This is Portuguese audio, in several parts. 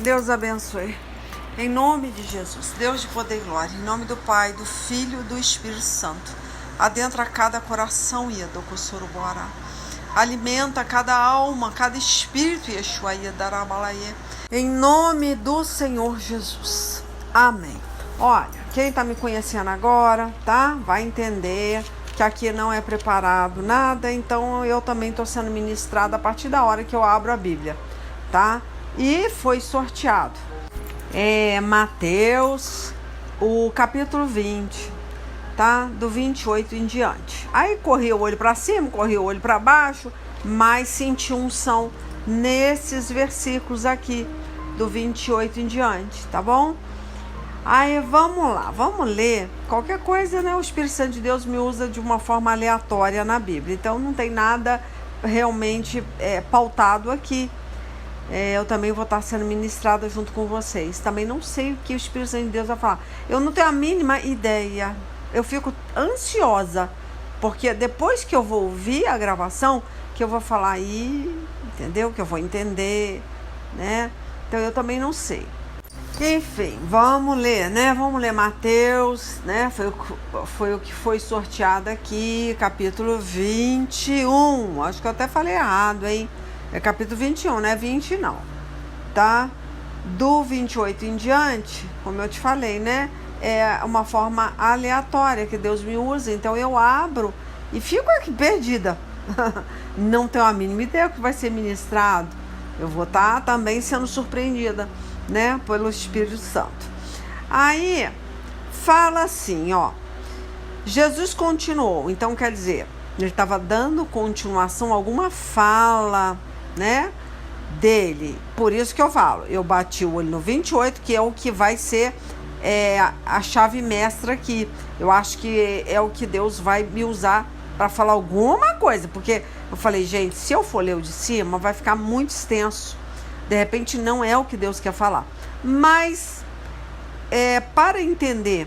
Deus abençoe. Em nome de Jesus, Deus de poder e glória, em nome do Pai, do Filho e do Espírito Santo, adentra cada coração, Iadocosorobora. Alimenta cada alma, cada espírito, Yeshua, Iadarabalaie. Em nome do Senhor Jesus. Amém. Olha, quem está me conhecendo agora, tá? Vai entender que aqui não é preparado nada, então eu também estou sendo ministrada a partir da hora que eu abro a Bíblia, tá? E foi sorteado. Mateus, o capítulo 20, tá? Do 28 em diante. Aí corri o olho para cima, corri o olho para baixo, mas senti unção nesses versículos aqui, do 28 em diante, tá bom? Aí vamos lá, vamos ler. Qualquer coisa, né? O Espírito Santo de Deus me usa de uma forma aleatória na Bíblia, então não tem nada realmente pautado aqui. Eu também vou estar sendo ministrada junto com vocês. Também não sei o que o Espírito Santo de Deus vai falar. Eu não tenho a mínima ideia. Eu fico ansiosa, porque depois que eu vou ouvir a gravação, que eu vou falar aí, entendeu? Que eu vou entender, né? Então eu também não sei. Enfim, vamos ler, né? Vamos ler Mateus, né? Foi o que foi sorteado aqui, capítulo 21. Acho que eu até falei errado, hein? É capítulo 21, não é 20 não, tá? Do 28 em diante, como eu te falei, né? É uma forma aleatória que Deus me usa, então eu abro e fico aqui perdida. Não tenho a mínima ideia do que vai ser ministrado. Eu vou estar também sendo surpreendida, né? Pelo Espírito Santo. Aí, fala assim, ó. Jesus continuou, então quer dizer, ele estava dando continuação a alguma fala, né, dele. Por isso que eu falo, eu bati o olho no 28, que é o que vai ser a chave mestra aqui. Eu acho que é o que Deus vai me usar para falar alguma coisa, porque eu falei, gente, se eu for ler o de cima, vai ficar muito extenso. De repente não é o que Deus quer falar. Mas, para entender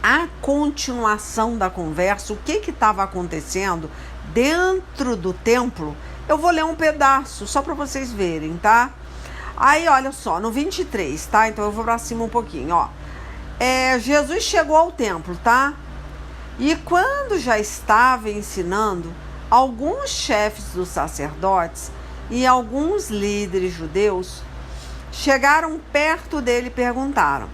a continuação da conversa, o que estava acontecendo dentro do templo, eu vou ler um pedaço, só para vocês verem, tá? Aí, olha só, no 23, tá? Então eu vou para cima um pouquinho, ó. Jesus chegou ao templo, tá? E quando já estava ensinando, alguns chefes dos sacerdotes e alguns líderes judeus chegaram perto dele e perguntaram.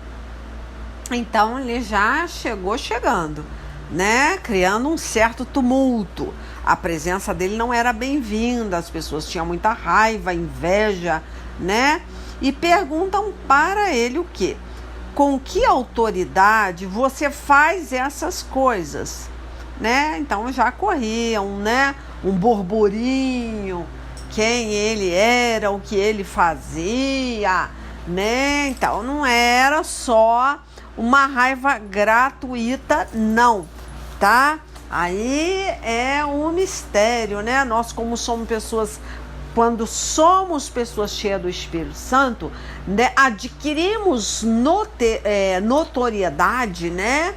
Então ele já chegou chegando, né? Criando um certo tumulto. A presença dele não era bem-vinda, as pessoas tinham muita raiva, inveja, né? E perguntam para ele o quê? Com que autoridade você faz essas coisas, né? Então já corriam, né? Um burburinho, quem ele era, o que ele fazia, né? Então não era só uma raiva gratuita, não, tá? Aí é um mistério, né? Nós, como somos pessoas, quando somos pessoas cheias do Espírito Santo, né, adquirimos notoriedade, né?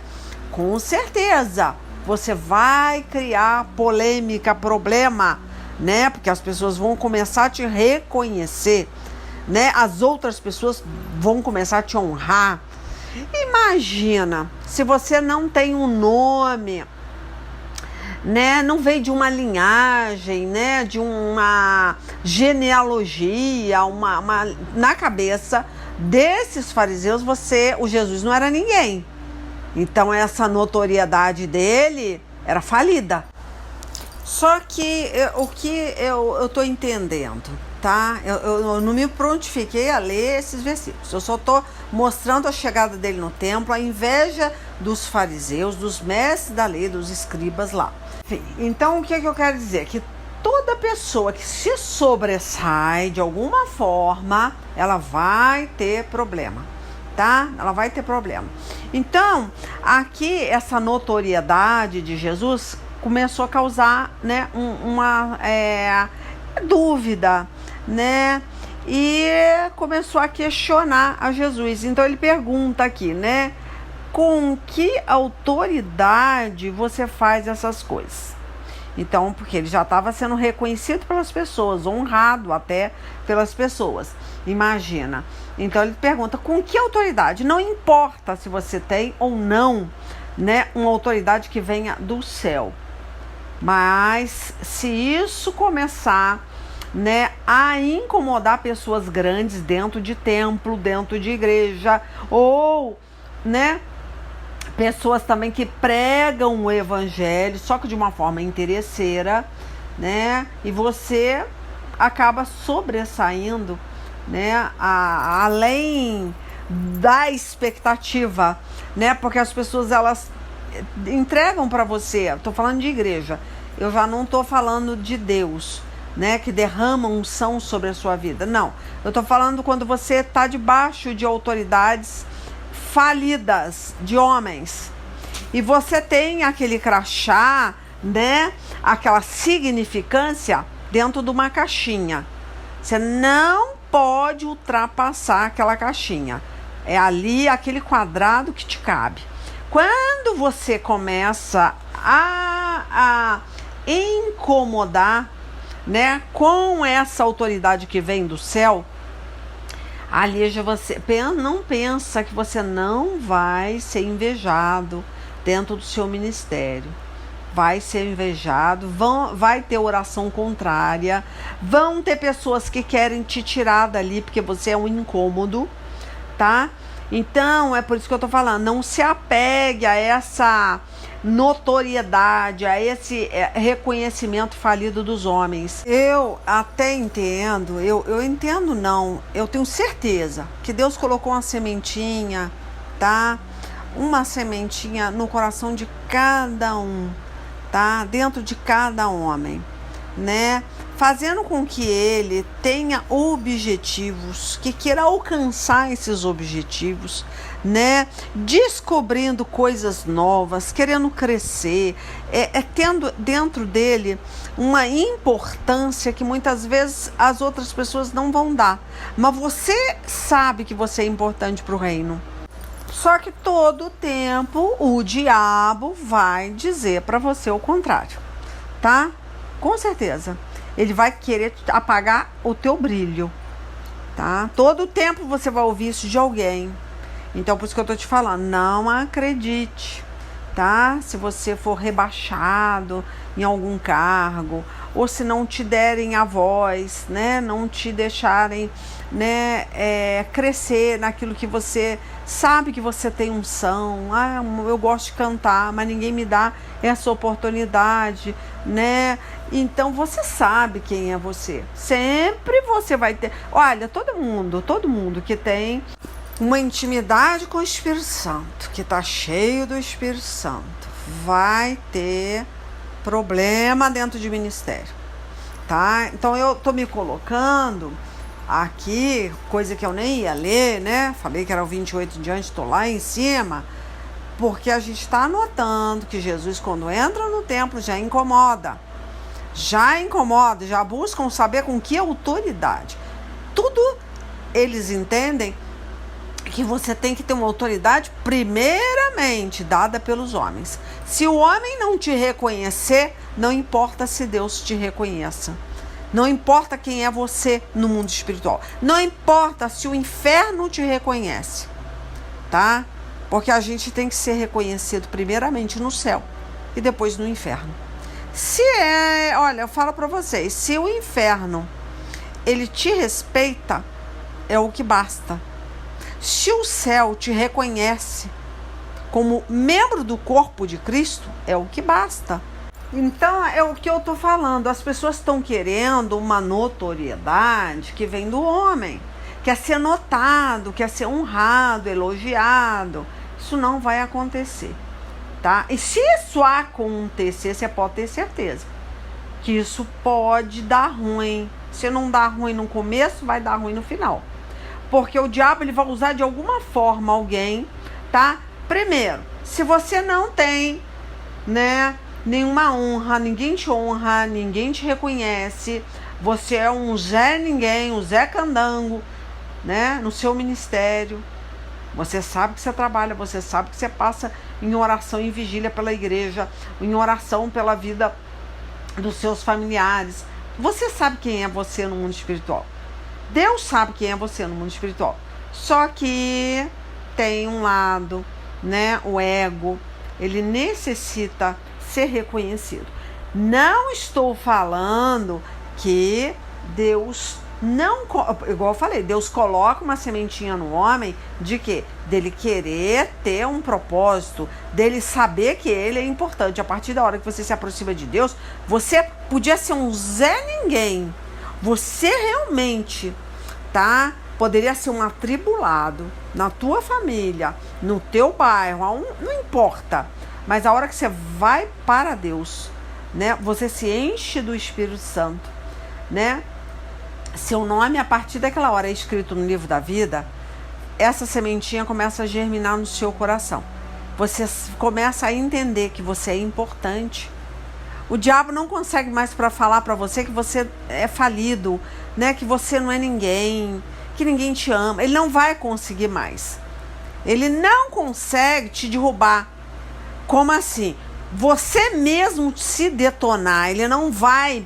Com certeza, você vai criar polêmica, problema, né? Porque as pessoas vão começar a te reconhecer, né? As outras pessoas vão começar a te honrar. Imagina, se você não tem um nome, né, não veio de uma linhagem, né, de uma genealogia, na cabeça desses fariseus, o Jesus não era ninguém. Então essa notoriedade dele era falida. Só que o que eu estou entendendo, tá? Eu não me prontifiquei a ler esses versículos. Eu só estou mostrando a chegada dele no templo, a inveja dos fariseus, dos mestres da lei, dos escribas lá. Enfim, então o que eu quero dizer? Que toda pessoa que se sobressai de alguma forma, ela vai ter problema, tá? Ela vai ter problema. Então, aqui essa notoriedade de Jesus começou a causar, né, uma dúvida, né? E começou a questionar a Jesus. Então ele pergunta aqui, né? Com que autoridade você faz essas coisas? Então, porque ele já estava sendo reconhecido pelas pessoas, honrado até pelas pessoas. Imagina. Então ele pergunta: com que autoridade? Não importa se você tem ou não, né, uma autoridade que venha do céu. Mas se isso começar, né, a incomodar pessoas grandes dentro de templo, dentro de igreja, ou, né, pessoas também que pregam o evangelho, só que de uma forma interesseira, né, e você acaba sobressaindo, né, além da expectativa, né, porque as pessoas, elas entregam para você. Estou falando de igreja, eu já não estou falando de Deus, né, que derrama unção sobre a sua vida. Não, eu estou falando quando você está debaixo de autoridades falidas, de homens, e você tem aquele crachá, né, aquela significância dentro de uma caixinha. Você não pode ultrapassar aquela caixinha. É ali aquele quadrado que te cabe. Quando você começa a incomodar, né, com essa autoridade que vem do céu, ali já você não pensa que você não vai ser invejado dentro do seu ministério. Vai ser invejado, vai ter oração contrária, vão ter pessoas que querem te tirar dali porque você é um incômodo, tá? Então, é por isso que eu tô falando, não se apegue a essa notoriedade, a esse reconhecimento falido dos homens. Eu até entendo, eu entendo não, eu tenho certeza que Deus colocou uma sementinha, tá? Uma sementinha no coração de cada um, tá? Dentro de cada homem, né? Fazendo com que ele tenha objetivos, que queira alcançar esses objetivos, né? Descobrindo coisas novas, querendo crescer, tendo dentro dele uma importância que muitas vezes as outras pessoas não vão dar. Mas você sabe que você é importante para o reino. Só que todo tempo o diabo vai dizer para você o contrário, tá? Com certeza. Ele vai querer apagar o teu brilho, tá? Todo tempo você vai ouvir isso de alguém. Então, por isso que eu tô te falando, não acredite, tá? Se você for rebaixado em algum cargo, ou se não te derem a voz, né? Não te deixarem, né, crescer naquilo que você sabe que você tem unção. Ah, eu gosto de cantar, mas ninguém me dá essa oportunidade, né? Então você sabe quem é você. Sempre você vai ter. Olha, todo mundo que tem uma intimidade com o Espírito Santo, que tá cheio do Espírito Santo, vai ter problema dentro de ministério, tá? Então eu tô me colocando aqui, coisa que eu nem ia ler, né? Falei que era o 28 em diante, tô lá em cima, porque a gente está notando que Jesus, quando entra no templo, já incomoda, já buscam saber com que autoridade. Tudo eles entendem que você tem que ter uma autoridade primeiramente dada pelos homens. Se o homem não te reconhecer, não importa se Deus te reconheça. Não importa quem é você no mundo espiritual. Não importa se o inferno te reconhece, tá? Porque a gente tem que ser reconhecido primeiramente no céu e depois no inferno. Olha, eu falo para vocês, se o inferno, ele te respeita, é o que basta. Se o céu te reconhece como membro do corpo de Cristo, é o que basta. Então, é o que eu tô falando. As pessoas estão querendo uma notoriedade que vem do homem. Quer ser notado, quer ser honrado, elogiado. Isso não vai acontecer, tá? E se isso acontecer, você pode ter certeza que isso pode dar ruim. Se não dá ruim no começo, vai dar ruim no final. Porque o diabo, ele vai usar de alguma forma alguém, tá? Primeiro, se você não tem, né, nenhuma honra, ninguém te reconhece, você é um Zé Ninguém, um Zé Candango, né, no seu ministério. Você sabe que você trabalha, você sabe que você passa em oração, em vigília pela igreja, em oração pela vida dos seus familiares. Você sabe quem é você no mundo espiritual. Deus sabe quem é você no mundo espiritual. Só que tem um lado, né? O ego, ele necessita ser reconhecido. Não estou falando que Deus não, igual eu falei, Deus coloca uma sementinha no homem de quê? Dele querer ter um propósito, dele saber que ele é importante. A partir da hora que você se aproxima de Deus, você podia ser um Zé Ninguém. Você realmente, tá? Poderia ser um atribulado na tua família, no teu bairro, não importa. Mas a hora que você vai para Deus, né? Você se enche do Espírito Santo, né? Seu nome, a partir daquela hora, é escrito no livro da vida, essa sementinha começa a germinar no seu coração. Você começa a entender que você é importante. O diabo não consegue mais para falar para você que você é falido, né? Que você não é ninguém, que ninguém te ama. Ele não vai conseguir mais. Ele não consegue te derrubar. Como assim? Você mesmo se detonar, ele não vai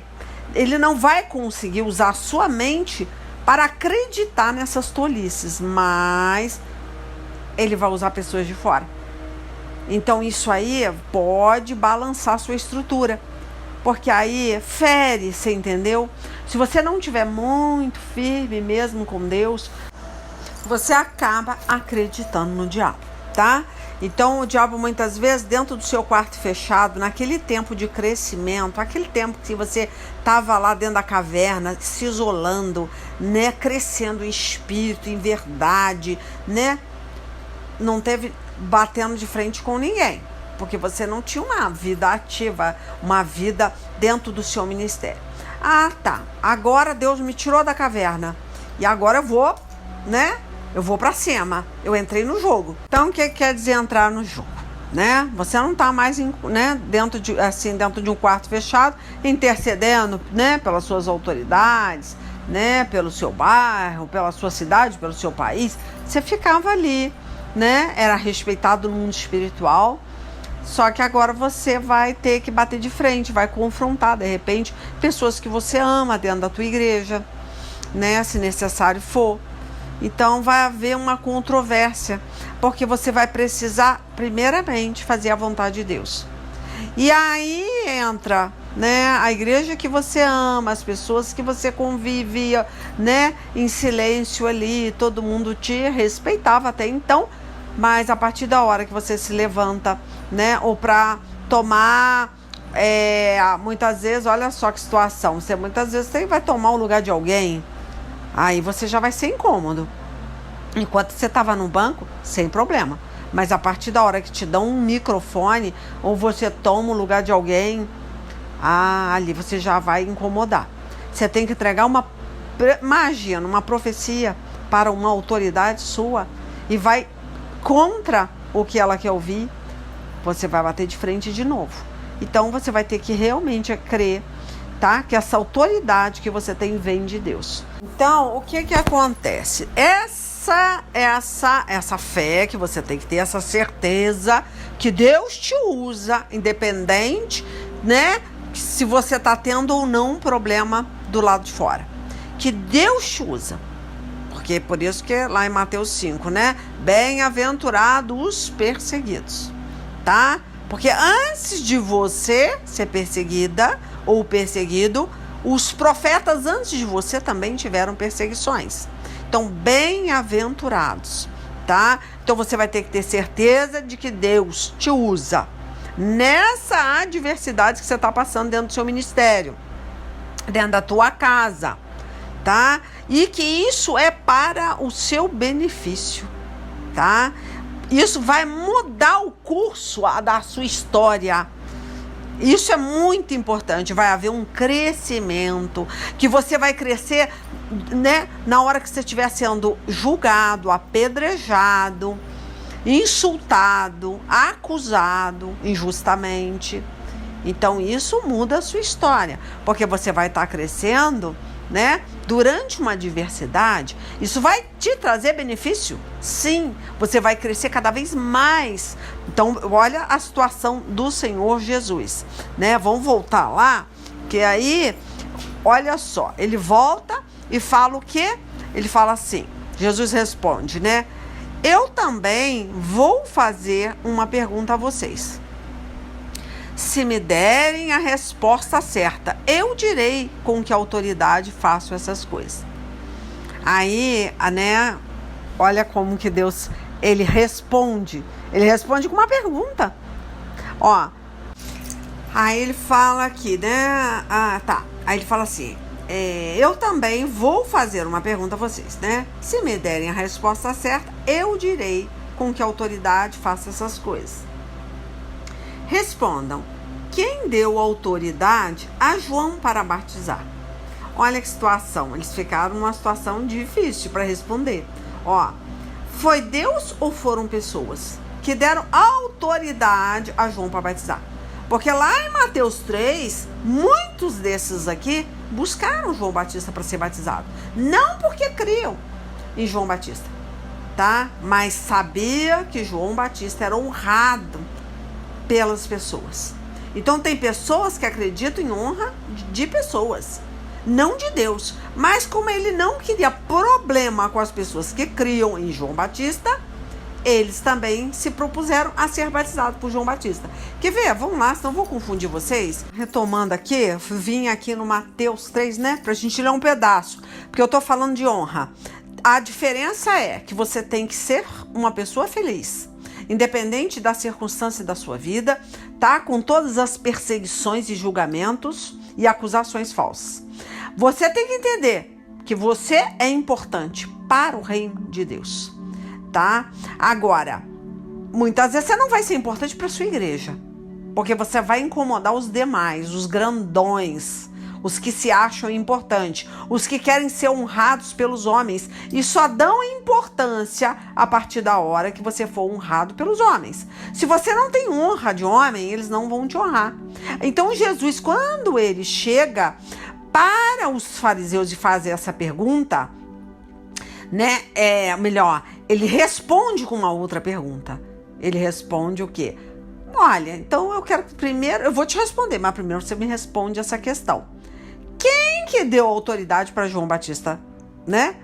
conseguir usar a sua mente para acreditar nessas tolices, mas ele vai usar pessoas de fora. Então isso aí pode balançar a sua estrutura, porque aí fere, você entendeu? Se você não estiver muito firme mesmo com Deus, você acaba acreditando no diabo, tá? Então o diabo muitas vezes dentro do seu quarto fechado, naquele tempo de crescimento, aquele tempo que você estava lá dentro da caverna, se isolando, né, crescendo em espírito, em verdade, né, não teve batendo de frente com ninguém, porque você não tinha uma vida ativa, uma vida dentro do seu ministério. Ah, tá, agora Deus me tirou da caverna e agora eu vou, né? Eu vou pra cima, eu entrei no jogo. Então, o que quer dizer entrar no jogo? Né? Você não tá mais dentro de um quarto fechado, intercedendo, né, pelas suas autoridades, né, pelo seu bairro, pela sua cidade, pelo seu país. Você ficava ali, né? Era respeitado no mundo espiritual. Só que agora você vai ter que bater de frente, vai confrontar, de repente, pessoas que você ama dentro da tua igreja, né, se necessário for. Então vai haver uma controvérsia, porque você vai precisar, primeiramente, fazer a vontade de Deus. E aí entra, né, a igreja que você ama, as pessoas que você convivia, né, em silêncio ali, todo mundo te respeitava até então, mas a partir da hora que você se levanta, né, ou para tomar, muitas vezes, olha só que situação, você muitas vezes vai tomar o lugar de alguém. Aí você já vai ser incômodo. Enquanto você estava no banco, sem problema. Mas a partir da hora que te dão um microfone, ou você toma o lugar de alguém, ali você já vai incomodar. Você tem que entregar uma profecia para uma autoridade sua e vai contra o que ela quer ouvir, você vai bater de frente de novo. Então você vai ter que realmente crer, tá? Que essa autoridade que você tem vem de Deus. Então, o que acontece? Essa fé que você tem que ter, essa certeza que Deus te usa, independente, né? Se você está tendo ou não um problema do lado de fora. Que Deus te usa. Porque por isso que lá em Mateus 5, né? Bem-aventurados os perseguidos, tá? Porque antes de você ser perseguida ou perseguido, os profetas antes de você também tiveram perseguições. Então, bem-aventurados, tá? Então, você vai ter que ter certeza de que Deus te usa nessa adversidade que você está passando dentro do seu ministério, dentro da tua casa, tá? E que isso é para o seu benefício, tá? Isso vai mudar o curso da sua história. Isso é muito importante. Vai haver um crescimento, que você vai crescer, né, na hora que você estiver sendo julgado, apedrejado, insultado, acusado injustamente. Então isso muda a sua história, porque você vai estar crescendo, né, durante uma adversidade. Isso vai te trazer benefício? Sim, você vai crescer cada vez mais. Então olha a situação do Senhor Jesus, né? Vamos voltar lá, Porque aí, olha só, ele volta e fala o quê? Ele fala assim, Jesus responde, né? Eu também vou fazer uma pergunta a vocês. Se me derem a resposta certa, eu direi com que autoridade faço essas coisas. Aí, né, olha como que Deus, ele responde. Ele responde com uma pergunta. Ó, aí ele fala aqui, né? Aí ele fala assim, eu também vou fazer uma pergunta a vocês, né? Se me derem a resposta certa, eu direi com que autoridade faça essas coisas. Respondam, quem deu autoridade a João para batizar? Olha que situação, eles ficaram numa situação difícil para responder. Ó, foi Deus ou foram pessoas que deram autoridade a João para batizar? Porque lá em Mateus 3, muitos desses aqui buscaram João Batista para ser batizado. Não porque criam em João Batista, tá? Mas sabia que João Batista era honrado pelas pessoas. Então tem pessoas que acreditam em honra de pessoas, não de Deus. Mas como ele não queria problema com as pessoas que criam em João Batista, eles também se propuseram a ser batizados por João Batista. Quer ver? Vamos lá, senão eu vou confundir vocês. Retomando aqui, vim aqui no Mateus 3, né? Pra gente ler um pedaço, porque eu tô falando de honra. A diferença é que você tem que ser uma pessoa feliz, independente da circunstância da sua vida, tá? Com todas as perseguições e julgamentos e acusações falsas. Você tem que entender que você é importante para o reino de Deus, tá? Agora, muitas vezes você não vai ser importante para sua igreja, porque você vai incomodar os demais, os grandões, os que se acham importantes, os que querem ser honrados pelos homens e só dão importância a partir da hora que você for honrado pelos homens. Se você não tem honra de homem, eles não vão te honrar. Então Jesus, quando ele chega para os fariseus e faz essa pergunta, né, ele responde com uma outra pergunta. Ele responde o quê? Olha, então eu quero que primeiro, eu vou te responder, mas primeiro você me responde essa questão. Quem que deu autoridade para João Batista, né,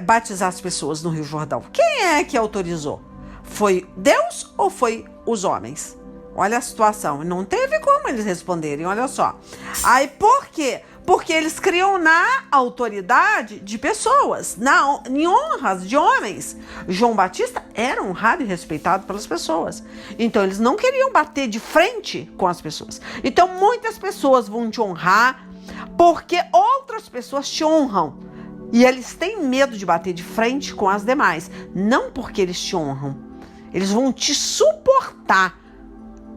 batizar as pessoas no Rio Jordão? Quem é que autorizou? Foi Deus ou foi os homens? Olha a situação. Não teve como eles responderem, olha só. Aí por quê? Porque eles criam na autoridade de pessoas, em honras de homens. João Batista era honrado e respeitado pelas pessoas. Então eles não queriam bater de frente com as pessoas. Então muitas pessoas vão te honrar porque outras pessoas te honram. E eles têm medo de bater de frente com as demais. Não porque eles te honram. Eles vão te suportar.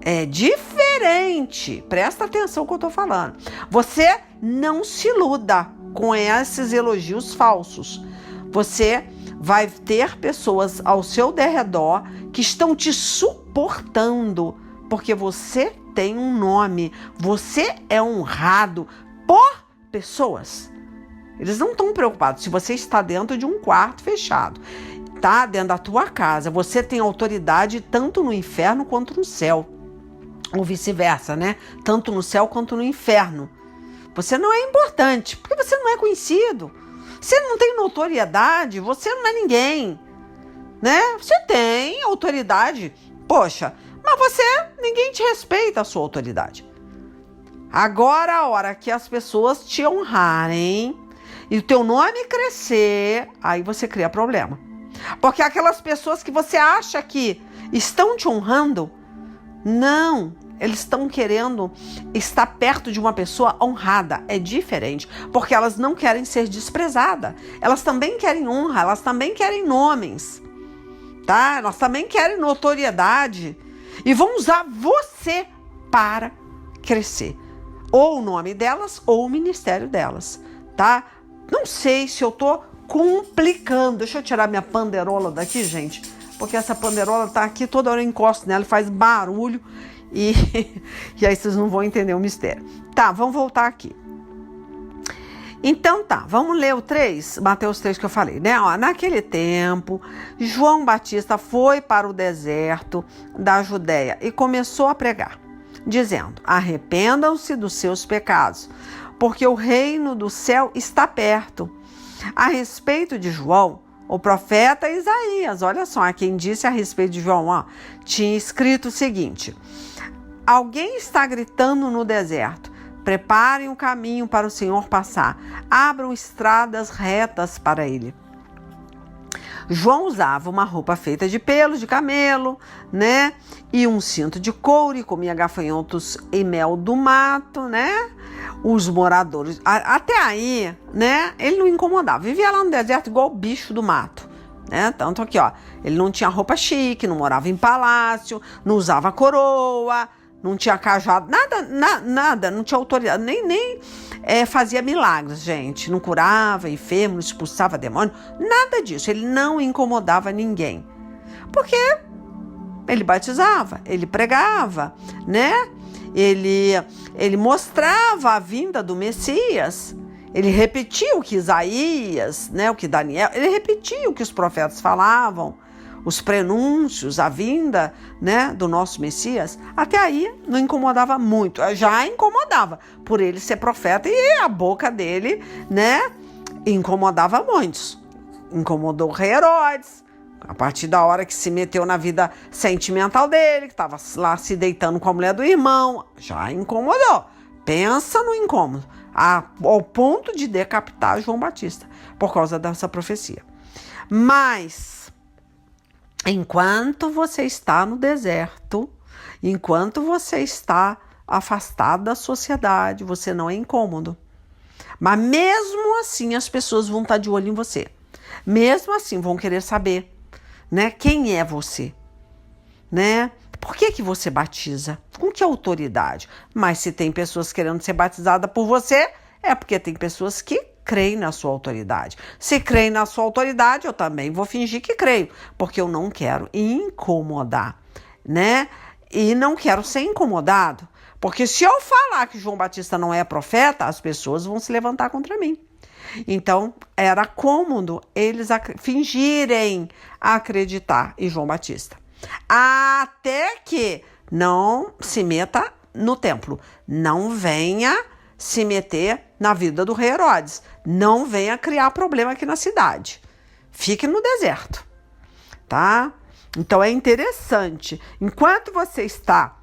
É diferente. Presta atenção no que eu tô falando. Você não se iluda com esses elogios falsos. Você vai ter pessoas ao seu derredor que estão te suportando, porque você tem um nome. Você é honrado por pessoas. Eles não estão preocupados se você está dentro de um quarto fechado, tá? Dentro da tua casa. Você tem autoridade tanto no inferno quanto no céu. Ou vice-versa, né? Tanto no céu quanto no inferno. Você não é importante, porque você não é conhecido. Você não tem notoriedade, você não é ninguém, né? Você tem autoridade, poxa, mas ninguém te respeita a sua autoridade. Agora, a hora que as pessoas te honrarem e o teu nome crescer, aí você cria problema. Porque aquelas pessoas que você acha que estão te honrando, não, eles estão querendo estar perto de uma pessoa honrada. É diferente, porque elas não querem ser desprezadas. Elas também querem honra, elas também querem nomes, tá? Elas também querem notoriedade e vão usar você para crescer. Ou o nome delas, ou o ministério delas, tá? Não sei se eu tô complicando. Deixa eu tirar minha panderola daqui, gente, porque essa panderola tá aqui, toda hora eu encosto nela e faz barulho e aí vocês não vão entender o mistério. Tá, vamos voltar aqui. Então tá, vamos ler o 3, Mateus 3 que eu falei, né? Ó, naquele tempo, João Batista foi para o deserto da Judéia e começou a pregar. dizendo: arrependam-se dos seus pecados, porque o reino do céu está perto. A respeito de João, o profeta Isaías, olha só, quem disse a respeito de João, tinha escrito o seguinte: alguém está gritando no deserto, preparem um caminho para o Senhor passar, abram estradas retas para ele. João usava uma roupa feita de pelos de camelo, né? E um cinto de couro, e comia gafanhotos e mel do mato, né? Os moradores, até aí, né? Ele não incomodava, vivia lá no deserto igual o bicho do mato, né? Tanto aqui, ele não tinha roupa chique, não morava em palácio, não usava coroa, não tinha cajado, nada, não tinha autoridade, nem fazia milagres, gente. Não curava enfermo, não expulsava demônio, nada disso. Ele não incomodava ninguém. Porque ele batizava, ele pregava, né? Ele mostrava a vinda do Messias. Ele repetia o que Isaías, né, o que Daniel, ele repetia o que os profetas falavam. Os prenúncios, a vinda, né, do nosso Messias, até aí não incomodava muito. Já incomodava por ele ser profeta, e a boca dele, né, incomodava muitos. Incomodou o rei Herodes, a partir da hora que se meteu na vida sentimental dele, que estava lá se deitando com a mulher do irmão, já incomodou. Pensa no incômodo, ao ponto de decapitar João Batista, por causa dessa profecia. Mas enquanto você está no deserto, enquanto você está afastado da sociedade, você não é incômodo. Mas mesmo assim as pessoas vão estar de olho em você. Mesmo assim vão querer saber, né, quem é você, né? Por que você batiza? Com que autoridade? Mas se tem pessoas querendo ser batizadas por você, é porque tem pessoas que creem na sua autoridade. Se creem na sua autoridade, eu também vou fingir que creio, porque eu não quero incomodar, né? E não quero ser incomodado, porque se eu falar que João Batista não é profeta, as pessoas vão se levantar contra mim. Então, era cômodo eles fingirem acreditar em João Batista. Até que não se meta no templo, não venha se meter na vida do rei Herodes, não venha criar problema aqui na cidade. Fique no deserto, tá? Então é interessante, enquanto você está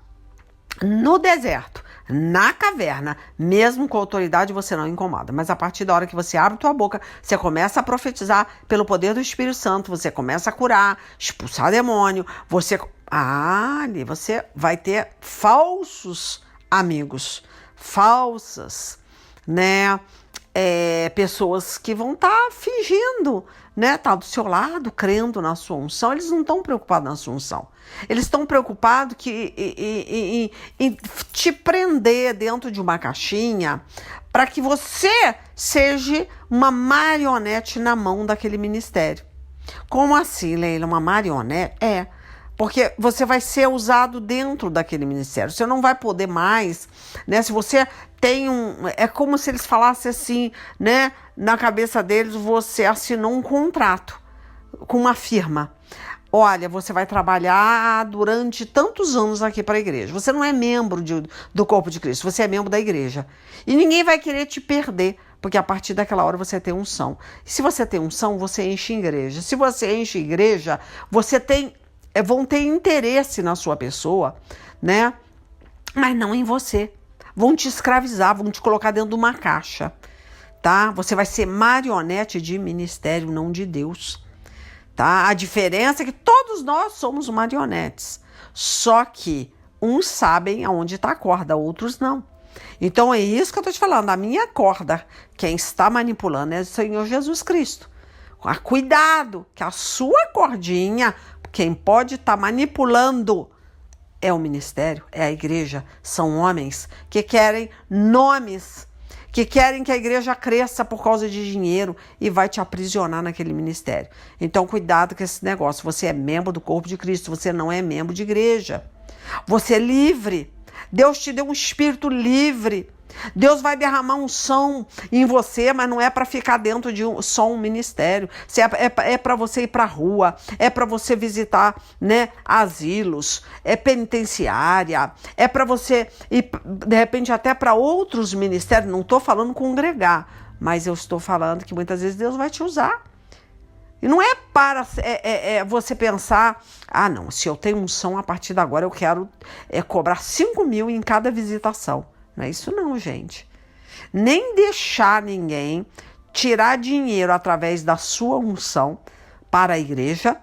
no deserto, na caverna, mesmo com autoridade, você não incomoda. Mas a partir da hora que você abre tua boca, você começa a profetizar pelo poder do Espírito Santo, você começa a curar, expulsar demônio, ali você vai ter falsos amigos, falsas, né? Pessoas que vão estar fingindo, né? Tá do seu lado, crendo na sua unção. Eles não estão preocupados na sua unção. Eles estão preocupados em te prender dentro de uma caixinha para que você seja uma marionete na mão daquele ministério. Como assim, Leila? Uma marionete? Porque você vai ser usado dentro daquele ministério. Você não vai poder mais, né? Se você tem é como se eles falassem assim, né? Na cabeça deles, você assinou um contrato com uma firma. Olha, você vai trabalhar durante tantos anos aqui para a igreja. Você não é membro do corpo de Cristo, você é membro da igreja. E ninguém vai querer te perder, porque a partir daquela hora você tem unção. E se você tem unção, você enche igreja. Se você enche igreja, vão ter interesse na sua pessoa, né? Mas não em você. Vão te escravizar, vão te colocar dentro de uma caixa, tá? Você vai ser marionete de ministério, não de Deus, tá? A diferença é que todos nós somos marionetes, só que uns sabem aonde está a corda, outros não. Então é isso que eu estou te falando, a minha corda, quem está manipulando é o Senhor Jesus Cristo. Cuidado, que a sua cordinha, quem pode estar manipulando é o ministério, é a igreja. São homens que querem nomes, que querem que a igreja cresça por causa de dinheiro e vai te aprisionar naquele ministério. Então, cuidado com esse negócio. Você é membro do corpo de Cristo, você não é membro de igreja. Você é livre. Deus te deu um espírito livre. Deus vai derramar unção em você, mas não é para ficar dentro de só um ministério. É para você ir para a rua, é para você visitar, né, asilos, é penitenciária, é para você ir, de repente, até para outros ministérios. Não estou falando congregar, mas eu estou falando que muitas vezes Deus vai te usar. E não é para você pensar, não, se eu tenho unção, a partir de agora eu quero cobrar 5.000 em cada visitação. Não é isso não, gente. Nem deixar ninguém tirar dinheiro através da sua unção para a igreja,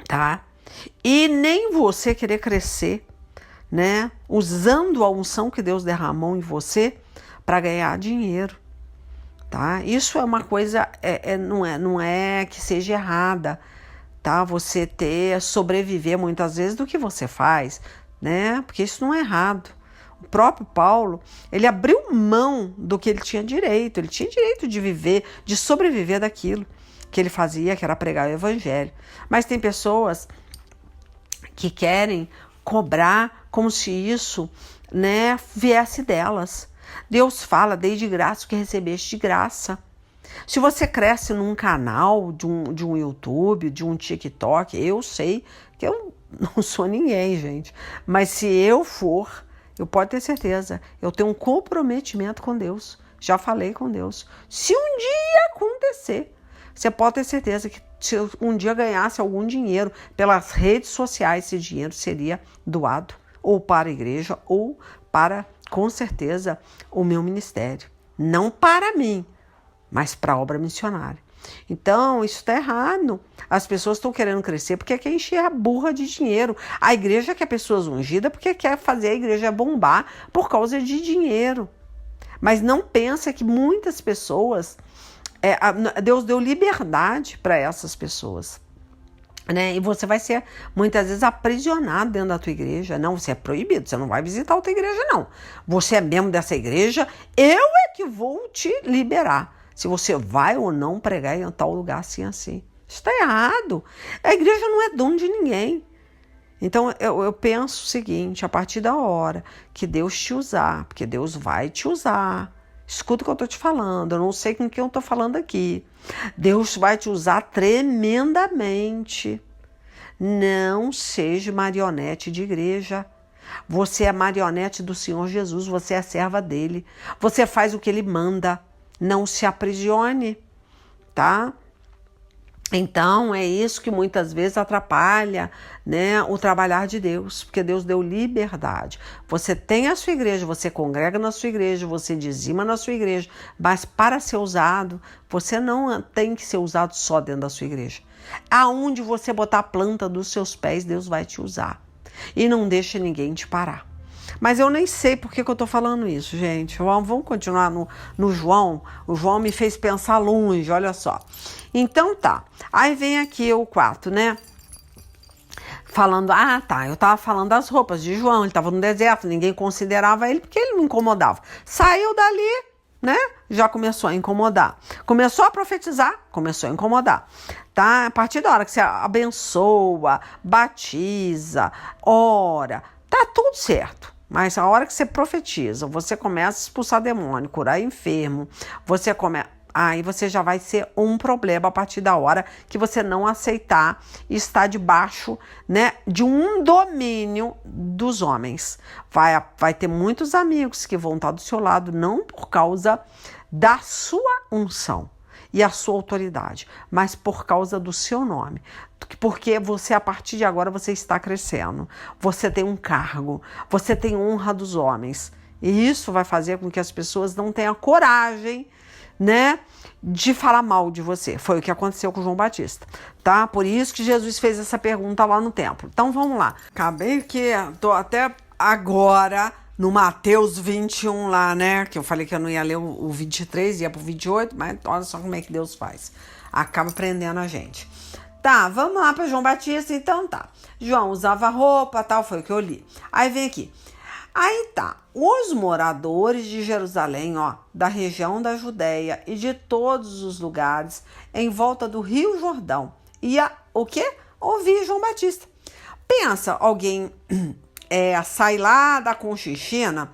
tá? E nem você querer crescer, né? Usando a unção que Deus derramou em você para ganhar dinheiro. Tá? Isso é uma coisa, não é que seja errada, tá? Você sobreviver muitas vezes do que você faz, né? Porque isso não é errado. O próprio Paulo, ele abriu mão do que ele tinha direito de viver, de sobreviver daquilo que ele fazia, que era pregar o evangelho. Mas tem pessoas que querem cobrar como se isso, né, viesse delas. Deus fala, dei de graça o que recebeste de graça. Se você cresce num canal de um YouTube, de um TikTok, eu sei que eu não sou ninguém, gente. Mas se eu for, eu pode ter certeza, eu tenho um comprometimento com Deus. Já falei com Deus. Se um dia acontecer, você pode ter certeza que se eu um dia ganhasse algum dinheiro pelas redes sociais, esse dinheiro seria doado ou para a igreja ou para, com certeza, o meu ministério. Não para mim, mas para a obra missionária. Então, isso está errado. As pessoas estão querendo crescer porque quer encher a burra de dinheiro. A igreja quer pessoas ungidas porque quer fazer a igreja bombar por causa de dinheiro. Mas não pensa que muitas pessoas, Deus deu liberdade para essas pessoas. Né? E você vai ser muitas vezes aprisionado dentro da tua igreja. Não, você é proibido, você não vai visitar outra igreja, não. Você é membro dessa igreja, eu é que vou te liberar. Se você vai ou não pregar em tal lugar assim. Isso está errado. A igreja não é dono de ninguém. Então eu penso o seguinte, a partir da hora que Deus te usar, porque Deus vai te usar. Escuta o que eu estou te falando, eu não sei com quem eu estou falando aqui. Deus vai te usar tremendamente. Não seja marionete de igreja. Você é marionete do Senhor Jesus, você é serva dele. Você faz o que ele manda. Não se aprisione, tá? Então, é isso que muitas vezes atrapalha, né, o trabalhar de Deus, porque Deus deu liberdade. Você tem a sua igreja, você congrega na sua igreja, você dizima na sua igreja, mas para ser usado, você não tem que ser usado só dentro da sua igreja. Aonde você botar a planta dos seus pés, Deus vai te usar. E não deixe ninguém te parar. Mas eu nem sei por que eu tô falando isso, gente. Vamos continuar no João. O João me fez pensar longe, olha só. Então tá. Aí vem aqui o 4, né? Falando, eu tava falando das roupas de João. Ele tava no deserto, ninguém considerava ele porque ele não incomodava. Saiu dali, né? Já começou a incomodar. Começou a profetizar, começou a incomodar. Tá? A partir da hora que você abençoa, batiza, ora, tá tudo certo. Mas a hora que você profetiza, você começa a expulsar demônio, curar enfermo, aí você já vai ser um problema a partir da hora que você não aceitar estar debaixo, né, de um domínio dos homens. Vai ter muitos amigos que vão estar do seu lado, não por causa da sua unção e a sua autoridade, mas por causa do seu nome. Porque você, a partir de agora, você está crescendo. Você tem um cargo, você tem honra dos homens. E isso vai fazer com que as pessoas não tenham coragem, né, de falar mal de você. Foi o que aconteceu com João Batista, tá? Por isso que Jesus fez essa pergunta lá no templo. Então, vamos lá. Acabei que tô até agora no Mateus 21 lá, né? Que eu falei que eu não ia ler o 23, ia pro 28, mas olha só como é que Deus faz. Acaba prendendo a gente. Tá, vamos lá para João Batista, então tá. João usava roupa, tal, foi o que eu li. Aí vem aqui. Aí tá, os moradores de Jerusalém, da região da Judéia e de todos os lugares em volta do Rio Jordão, ia o quê? Ouvir João Batista. Pensa, alguém sai lá da Conchinchina,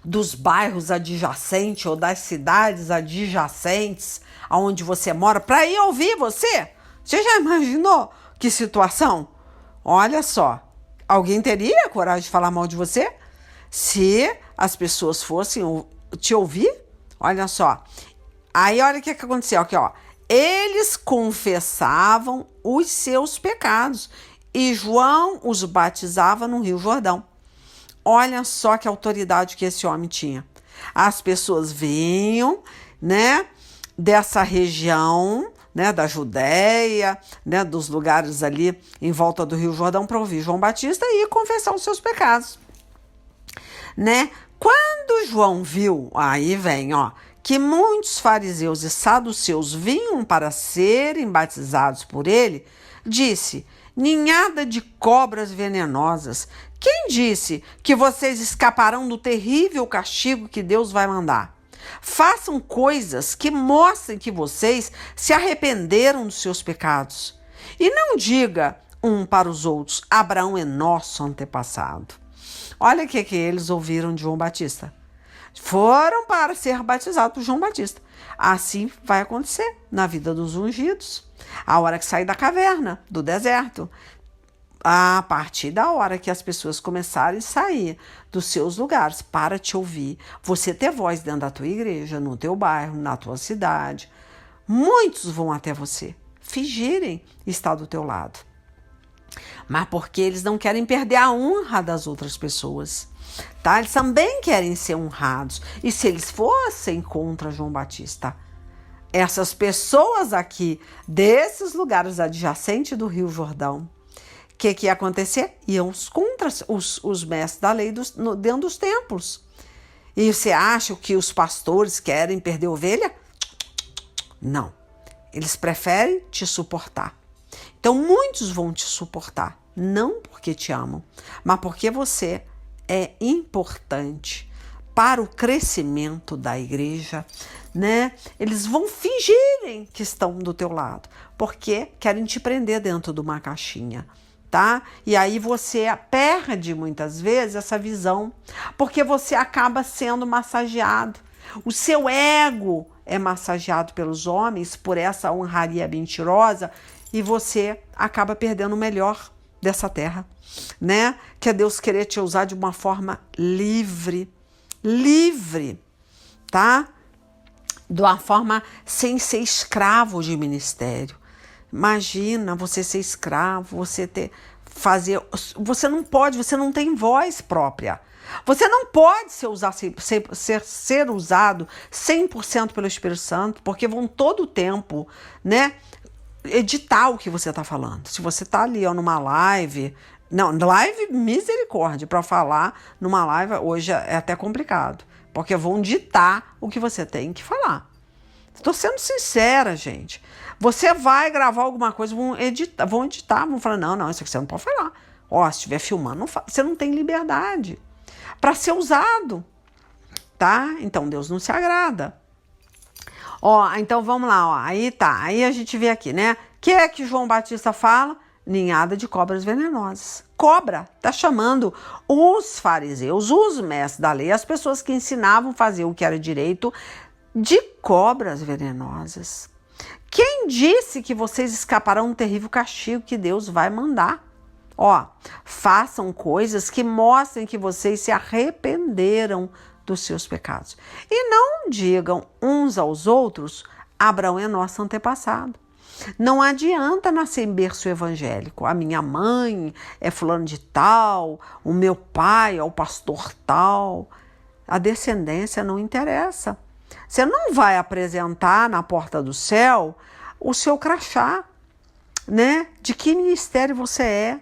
dos bairros adjacentes ou das cidades adjacentes aonde você mora para ir ouvir você? Você já imaginou que situação? Olha só, alguém teria coragem de falar mal de você? Se as pessoas fossem te ouvir? Olha só. Aí olha o que aconteceu aqui, ó. Eles confessavam os seus pecados e João os batizava no Rio Jordão. Olha só que autoridade que esse homem tinha. As pessoas vinham, né, dessa região, né, da Judéia, né, dos lugares ali em volta do Rio Jordão para ouvir João Batista e confessar os seus pecados, né? Quando João viu, aí vem, ó, que muitos fariseus e saduceus vinham para serem batizados por ele, disse: ninhada de cobras venenosas, quem disse que vocês escaparão do terrível castigo que Deus vai mandar? Façam coisas que mostrem que vocês se arrependeram dos seus pecados. E não diga um para os outros: Abraão é nosso antepassado. Olha o que eles ouviram de João Batista. Foram para ser batizados por João Batista. Assim vai acontecer na vida dos ungidos. A hora que sair da caverna, do deserto. A partir da hora que as pessoas começarem a sair dos seus lugares para te ouvir, você ter voz dentro da tua igreja, no teu bairro, na tua cidade, muitos vão até você, fingirem estar do teu lado. Mas porque eles não querem perder a honra das outras pessoas, tá? Eles também querem ser honrados. E se eles fossem contra João Batista, essas pessoas aqui, desses lugares adjacentes do Rio Jordão, o que ia acontecer? Iam contra os mestres da lei dentro dos templos. E você acha que os pastores querem perder ovelha? Não. Eles preferem te suportar. Então, muitos vão te suportar, não porque te amam, mas porque você é importante para o crescimento da igreja, né? Eles vão fingirem que estão do teu lado, porque querem te prender dentro de uma caixinha, tá? E aí você perde muitas vezes essa visão, porque você acaba sendo massageado. O seu ego é massageado pelos homens por essa honraria mentirosa e você acaba perdendo o melhor dessa terra, né? Que é Deus querer te usar de uma forma livre, tá? De uma forma sem ser escravo de ministério. Imagina você ser escravo, você não pode, você não tem voz própria. Você não pode ser usado 100% pelo Espírito Santo, porque vão todo o tempo, né, editar o que você está falando. Se você está ali, ó, numa live, misericórdia, para falar numa live hoje é até complicado, porque vão ditar o que você tem que falar. Estou sendo sincera, gente. Você vai gravar alguma coisa, vão editar, vão falar, não, isso aqui você não pode falar. Ó, se estiver filmando, você não tem liberdade para ser usado, tá? Então Deus não se agrada. Ó, então vamos lá, ó. Aí tá, aí a gente vê aqui, né? O que é que João Batista fala? Ninhada de cobras venenosas. Cobra, tá chamando os fariseus, os mestres da lei, as pessoas que ensinavam a fazer o que era direito, de cobras venenosas. Quem disse que vocês escaparão do terrível castigo que Deus vai mandar? Ó, façam coisas que mostrem que vocês se arrependeram dos seus pecados. E não digam uns aos outros: Abraão é nosso antepassado. Não adianta nascer em berço evangélico. A minha mãe é fulano de tal, o meu pai é o pastor tal. A descendência não interessa. Você não vai apresentar na porta do céu o seu crachá, né? De que ministério você é.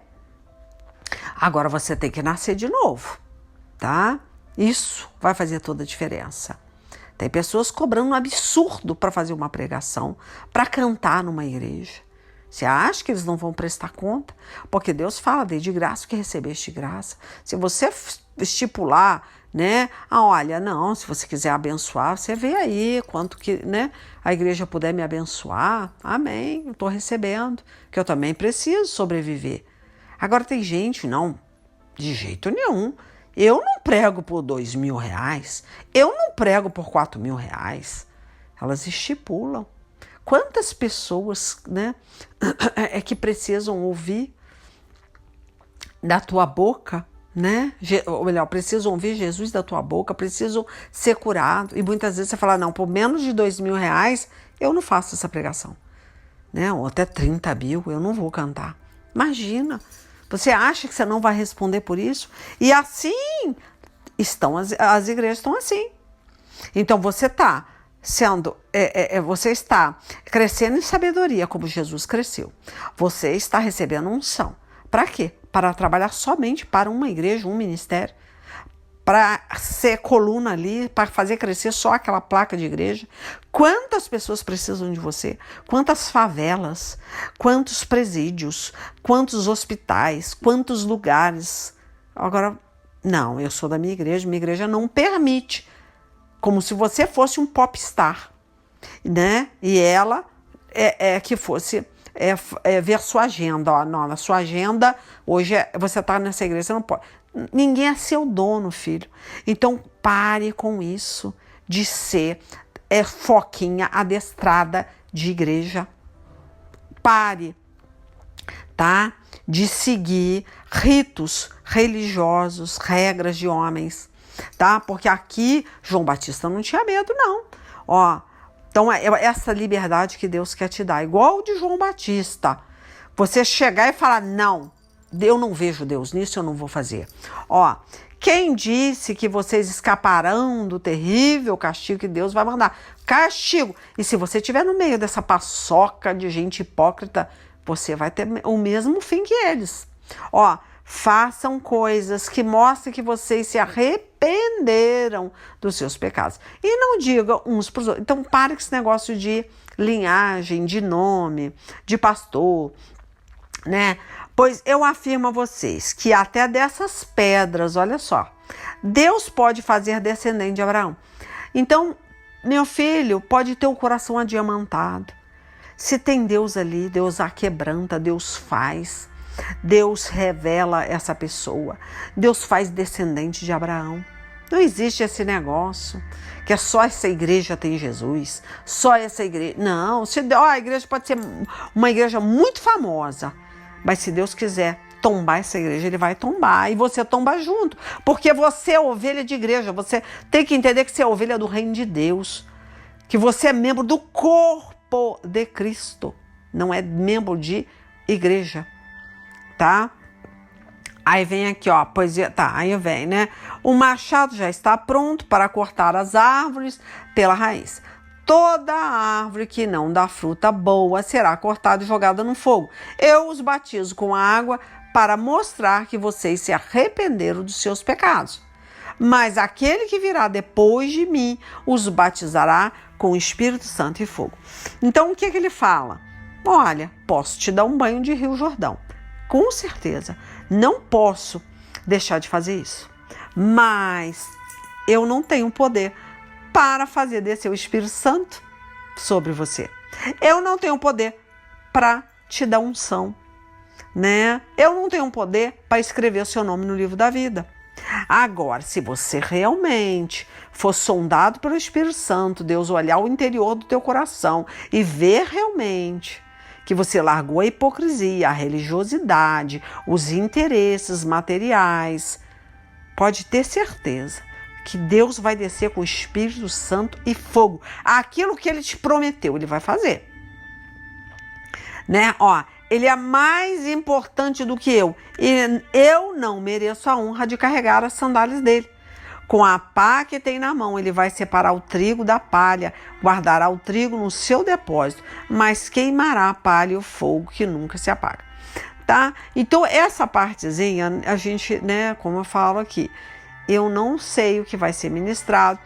Agora você tem que nascer de novo, tá? Isso vai fazer toda a diferença. Tem pessoas cobrando um absurdo para fazer uma pregação, para cantar numa igreja. Você acha que eles não vão prestar conta? Porque Deus fala, dei de graça o que recebeste de graça. Se você estipular, né? Olha, não, se você quiser abençoar, você vê aí quanto que, né, a igreja puder me abençoar. Amém, eu estou recebendo, que eu também preciso sobreviver. Agora tem gente, não, de jeito nenhum. Eu não prego por R$2.000, eu não prego por R$4.000. Elas estipulam. Quantas pessoas, né, é que precisam ouvir da tua boca, né? Ou melhor, precisam ouvir Jesus da tua boca, precisam ser curados. E muitas vezes você fala, não, por menos de R$2.000 eu não faço essa pregação, né? Ou até 30 mil, eu não vou cantar. Imagina, você acha que você não vai responder por isso? E assim estão as igrejas estão assim. Então você está você está crescendo em sabedoria, como Jesus cresceu. Você está recebendo unção. Para quê? Para trabalhar somente para uma igreja, um ministério. Para ser coluna ali, para fazer crescer só aquela placa de igreja. Quantas pessoas precisam de você? Quantas favelas? Quantos presídios? Quantos hospitais? Quantos lugares? Agora, não, eu sou da minha igreja não permite. Como se você fosse um popstar, né? E ela que fosse ver sua agenda. Ó, não, na sua agenda, hoje você está nessa igreja, você não pode. Ninguém é seu dono, filho. Então, pare com isso de ser foquinha adestrada de igreja. Pare, tá? De seguir ritos religiosos, regras de homens. Tá? Porque aqui João Batista não tinha medo, não. Ó, então essa liberdade que Deus quer te dar, igual de João Batista. Você chegar e falar, não, eu não vejo Deus nisso, eu não vou fazer. Ó, quem disse que vocês escaparão do terrível castigo que Deus vai mandar? Castigo. E se você estiver no meio dessa paçoca de gente hipócrita, você vai ter o mesmo fim que eles. Ó, façam coisas que mostrem que vocês se arrependeram dos seus pecados. E não digam uns para os outros. Então, pare com esse negócio de linhagem, de nome, de pastor, né? Pois eu afirmo a vocês que até dessas pedras, olha só, Deus pode fazer descendente de Abraão. Então, meu filho, pode ter o coração adiamantado. Se tem Deus ali, Deus a quebranta, Deus faz. Deus revela essa pessoa. Deus faz descendente de Abraão. Não existe esse negócio que é só essa igreja tem Jesus, só essa igreja. Não, a igreja pode ser uma igreja muito famosa, mas se Deus quiser tombar essa igreja, ele vai tombar e você tomba junto, porque você é ovelha de igreja. Você tem que entender que você é ovelha do reino de Deus, que você é membro do corpo de Cristo, não é membro de igreja. Tá? Aí vem aqui, ó, poesia, tá, aí vem, né? O machado já está pronto para cortar as árvores pela raiz. Toda árvore que não dá fruta boa será cortada e jogada no fogo. Eu os batizo com água para mostrar que vocês se arrependeram dos seus pecados. Mas aquele que virá depois de mim os batizará com o Espírito Santo e fogo. Então, o que ele fala? Olha, posso te dar um banho de Rio Jordão. Com certeza, não posso deixar de fazer isso. Mas eu não tenho poder para fazer descer o Espírito Santo sobre você. Eu não tenho poder para te dar unção, né? Eu não tenho poder para escrever o seu nome no livro da vida. Agora, se você realmente for sondado pelo Espírito Santo, Deus olhar o interior do teu coração e ver realmente que você largou a hipocrisia, a religiosidade, os interesses materiais, pode ter certeza que Deus vai descer com o Espírito Santo e fogo. Aquilo que ele te prometeu, ele vai fazer. Né? Ó, ele é mais importante do que eu. E eu não mereço a honra de carregar as sandálias dele. Com a pá que tem na mão, ele vai separar o trigo da palha, guardará o trigo no seu depósito, mas queimará a palha e o fogo que nunca se apaga. Tá? Então, essa partezinha, a gente, né, como eu falo aqui, eu não sei o que vai ser ministrado,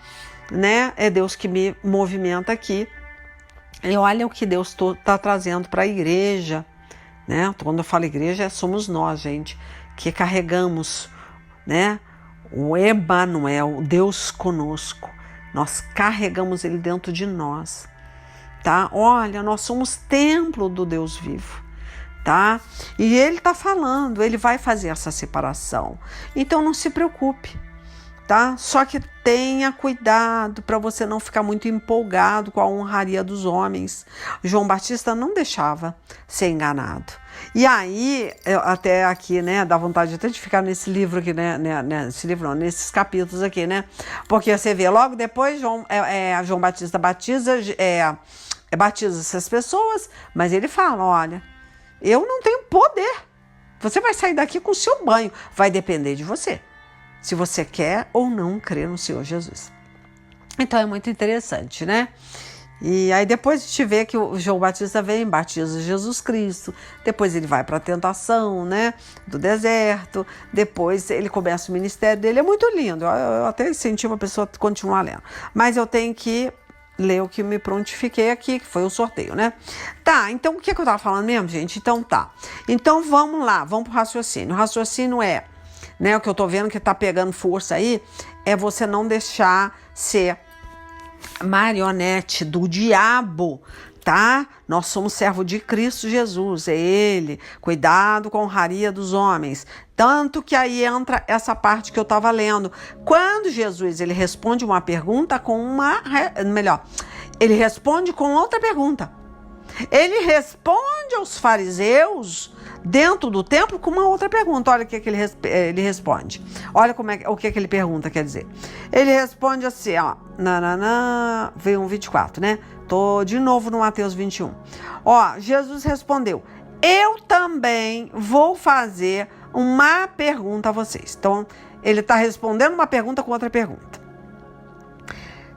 né? É Deus que me movimenta aqui. E olha o que Deus está trazendo para a igreja, né? Quando eu falo igreja, somos nós, gente, que carregamos, né? O Emanuel, o Deus conosco, nós carregamos ele dentro de nós, tá? Olha, nós somos templo do Deus vivo, tá? E ele tá falando, ele vai fazer essa separação. Então não se preocupe, tá? Só que tenha cuidado para você não ficar muito empolgado com a honraria dos homens. João Batista não deixava ser enganado. E aí, até aqui, né, dá vontade até de ficar nesse livro aqui, né, nesse livro não, nesses capítulos aqui, né? Porque você vê, logo depois, João Batista batiza essas pessoas, mas ele fala, olha, eu não tenho poder. Você vai sair daqui com o seu banho. Vai depender de você, se você quer ou não crer no Senhor Jesus. Então é muito interessante, né? E aí depois a gente vê que o João Batista vem, batiza Jesus Cristo, depois ele vai para a tentação, né, do deserto, depois ele começa o ministério dele, é muito lindo, eu até incentivo a pessoa a continuar lendo, mas eu tenho que ler o que me prontifiquei aqui, que foi o sorteio, né? Tá, então o que eu tava falando mesmo, gente? Então tá, então vamos lá, vamos pro raciocínio. O raciocínio é, né, o que eu tô vendo que tá pegando força aí, é você não deixar ser marionete do diabo, tá? Nós somos servo de Cristo Jesus, é Ele. Cuidado com a honraria dos homens. Tanto que aí entra essa parte que eu estava lendo. Quando Jesus ele responde uma pergunta com ele responde com outra pergunta. Ele responde aos fariseus dentro do templo com uma outra pergunta. Olha o que ele responde. Olha o que ele pergunta, quer dizer. Ele responde assim, ó, veio 24, né? Tô de novo no Mateus 21. Ó, Jesus respondeu, eu também vou fazer uma pergunta a vocês. Então, ele está respondendo uma pergunta com outra pergunta.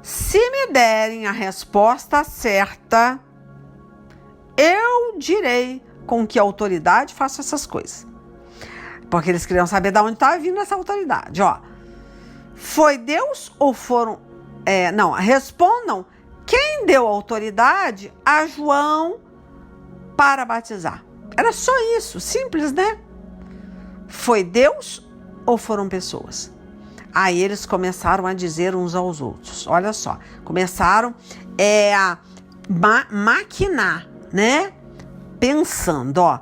Se me derem a resposta certa, eu direi com que autoridade faço essas coisas. Porque eles queriam saber de onde estava vindo essa autoridade. Ó, foi Deus ou foram... respondam quem deu autoridade a João para batizar. Era só isso, simples, né? Foi Deus ou foram pessoas? Aí eles começaram a dizer uns aos outros. Olha só, começaram a maquinar, né? Pensando, ó.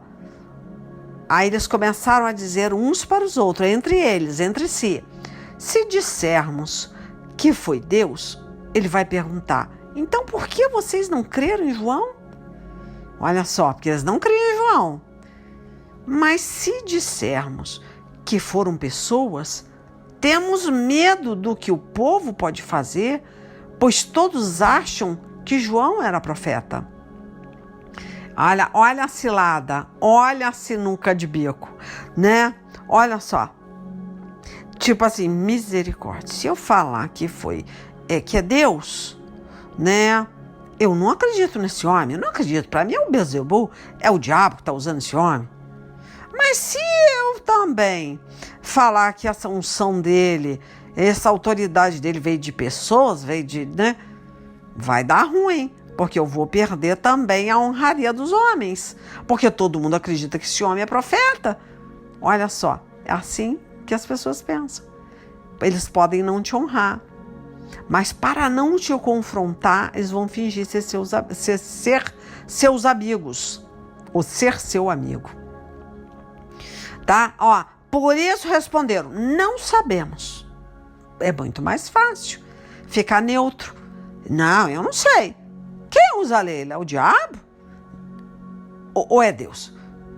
Aí eles começaram a dizer uns para os outros, entre eles, entre si. Se dissermos que foi Deus, ele vai perguntar, então por que vocês não creram em João? Olha só, porque eles não criam em João. Mas se dissermos que foram pessoas, temos medo do que o povo pode fazer, pois todos acham que João era profeta. Olha a cilada, olha a sinuca de bico, né? Olha só. Tipo assim, misericórdia. Se eu falar que que é Deus, né? Eu não acredito nesse homem, eu não acredito. Para mim é o Beelzebul, é o diabo que está usando esse homem. Mas se eu também falar que essa unção dele, essa autoridade dele veio de pessoas, né? Vai dar ruim. Porque eu vou perder também a honraria dos homens. Porque todo mundo acredita que esse homem é profeta. Olha só, é assim que as pessoas pensam. Eles podem não te honrar. Mas para não te confrontar, eles vão fingir ser seus amigos. Ou ser seu amigo. Tá? Ó, por isso responderam, não sabemos. É muito mais fácil ficar neutro. Não, eu não sei. Quem usa a lei? É o diabo? Ou é Deus?